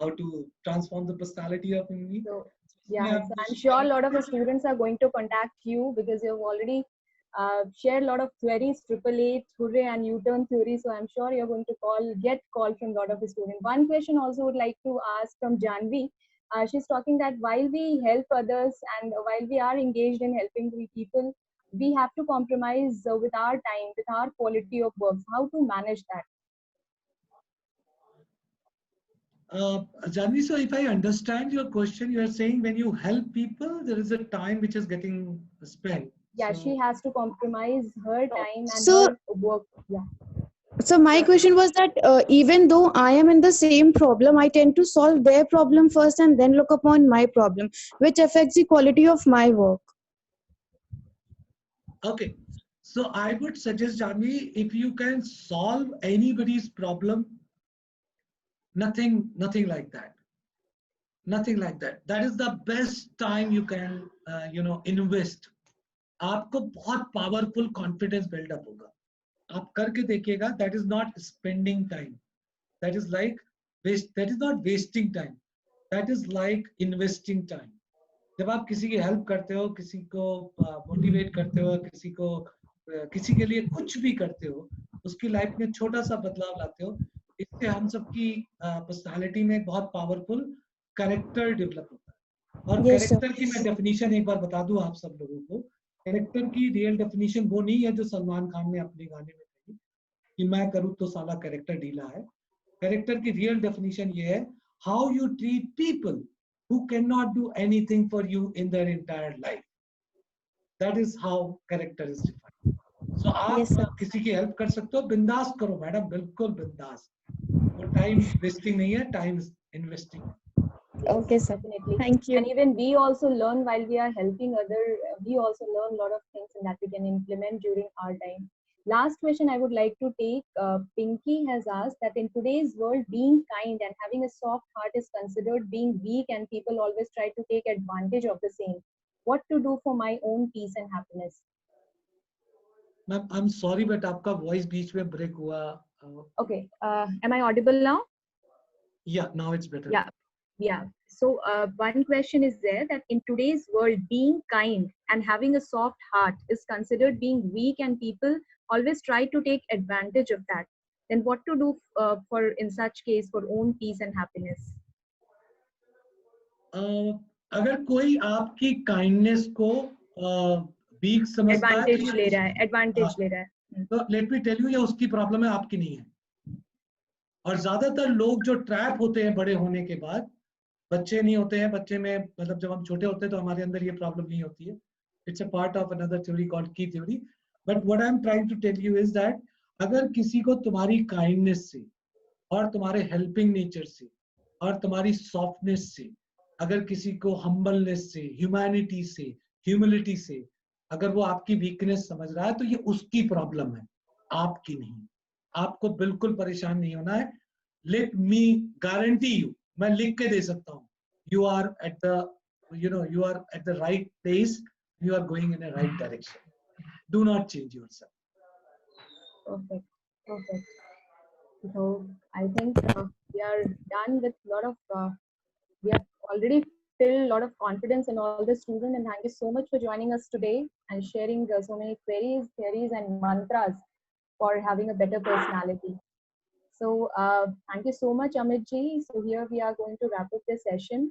how to transform the personality of me. So, yeah, so I'm sure a lot of the students are going to contact you because you've already shared a lot of theories, 888, hooray, and U-turn theory. So I'm sure you're going to get call from a lot of the students. One question also would like to ask from Janvi. She's talking that while we help others and while we are engaged in helping the people, we have to compromise with our time, with our quality of work. How to manage that? Janvi, so if I understand your question, you are saying when you help people, there is a time which is getting spent. Yeah, So, she has to compromise her time and So- her work. Yeah. So my question was that even though I am in the same problem, I tend to solve their problem first and then look upon my problem, which affects the quality of my work. okay. So I would suggest, Janvi, if you can solve anybody's problem, nothing like that. Nothing like that. That is the best time you can, invest. आपको बहुत powerful confidence build up होगा. आप करके देखिएगा. That is not spending time. That is like waste. That is not wasting time. That is like investing time. जब आप किसी की हेल्प करते हो, किसी को मोटिवेट करते हो, किसी के लिए कुछ भी करते हो, उसकी लाइफ में छोटा सा बदलाव लाते हो, इससे हम सबकी पर्सनालिटी में बहुत पावरफुल कैरेक्टर डेवलप होता है. और Yes, sir. कैरेक्टर की मैं डेफिनेशन एक बार बता दूं आप सब लोगों को. कैरेक्टर की रियल डेफिनेशन वो नहीं है जो सलमान खान ने अपने गाने में कही कि मैं करूं तो साला कैरेक्टर ढीला है. कैरेक्टर की रियल डेफिनेशन ये है, how you treat people who cannot do anything for you in their entire life. That is how character is defined. So आप Yes, sir. किसी की हेल्प कर सकते हो, बिंदास करो मैडम, बिल्कुल बिंदास. वो टाइम वेस्टिंग नहीं है, time investing. Okay, sir. Definitely. Thank you. And even we also learn while we are helping we also learn a lot of things and that we can implement during our time. Last question I would like to take, Pinky has asked that in today's world, being kind and having a soft heart is considered being weak and people always try to take advantage of the same. What to do for my own peace and happiness? Ma'am I am sorry but आपका voice बीच में break हुआ. Okay, am I audible now? या now it's better. Yeah. So one question is there that in today's world, being kind and having a soft heart is considered being weak and people always try to take advantage of that. Then what to do for in such case for own peace and happiness? अगर कोई आपकी kindness को week समझता है Advantage ले रहा है, advantage ले रहा है. तो लेट मी टेल यू, ये उसकी प्रॉब्लम है, आपकी नहीं है. और ज्यादातर लोग जो ट्रैप होते हैं बड़े होने के बाद, बच्चे नहीं होते हैं, बच्चे में मतलब जब हम छोटे होते हैं तो हमारे अंदर ये प्रॉब्लम नहीं होती है. It's a part of another theory called key theory. But what I am trying to tell you is that अगर किसी को तुम्हारी काइंडनेस से और तुम्हारे हेल्पिंग नेचर से और तुम्हारी सॉफ्टनेस से, अगर किसी को हम्बलनेस से, ह्यूमैनिटी से, ह्यूमिलिटी से अगर वो आपकी वीकनेस समझ रहा है तो ये उसकी प्रॉब्लम है, आपकी नहीं. आपको बिल्कुल परेशान नहीं होना है. लेट मी गारंटी यू, मैं लिख के दे सकता हूँ, you are at the right place, you are going in a right direction. Do not change yourself. Perfect. So I think we are done with a lot of we have already filled a lot of confidence in all the students, and thank you so much for joining us today and sharing so many queries, theories, and mantras for having a better personality. So thank you so much, Amit ji. So here we are going to wrap up this session,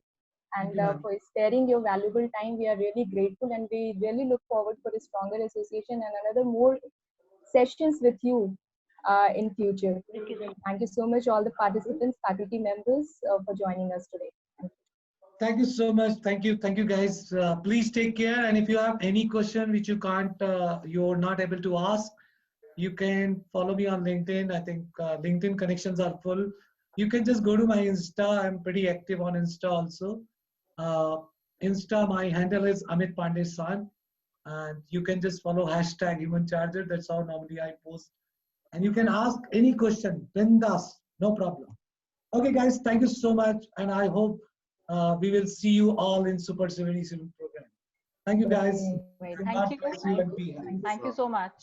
and for sparing your valuable time, we are really grateful, and we really look forward for a stronger association and another more sessions with you in future. Thank you so much, all the participants, faculty members, for joining us today. Thank you so much. Thank you guys. Please take care. And if you have any question which you can't, you're not able to ask, you can follow me on LinkedIn. I think LinkedIn connections are full. You can just go to my Insta. I'm pretty active on Insta also. Insta, my handle is Amit Pandey San. And you can just follow #HumanCharger. That's how normally I post. And you can ask any question. Bindas, no problem. Okay, guys, thank you so much. And I hope we will see you all in Super 77 program. Thank you, guys. Thank you. God bless you and be happy. Thank you so much.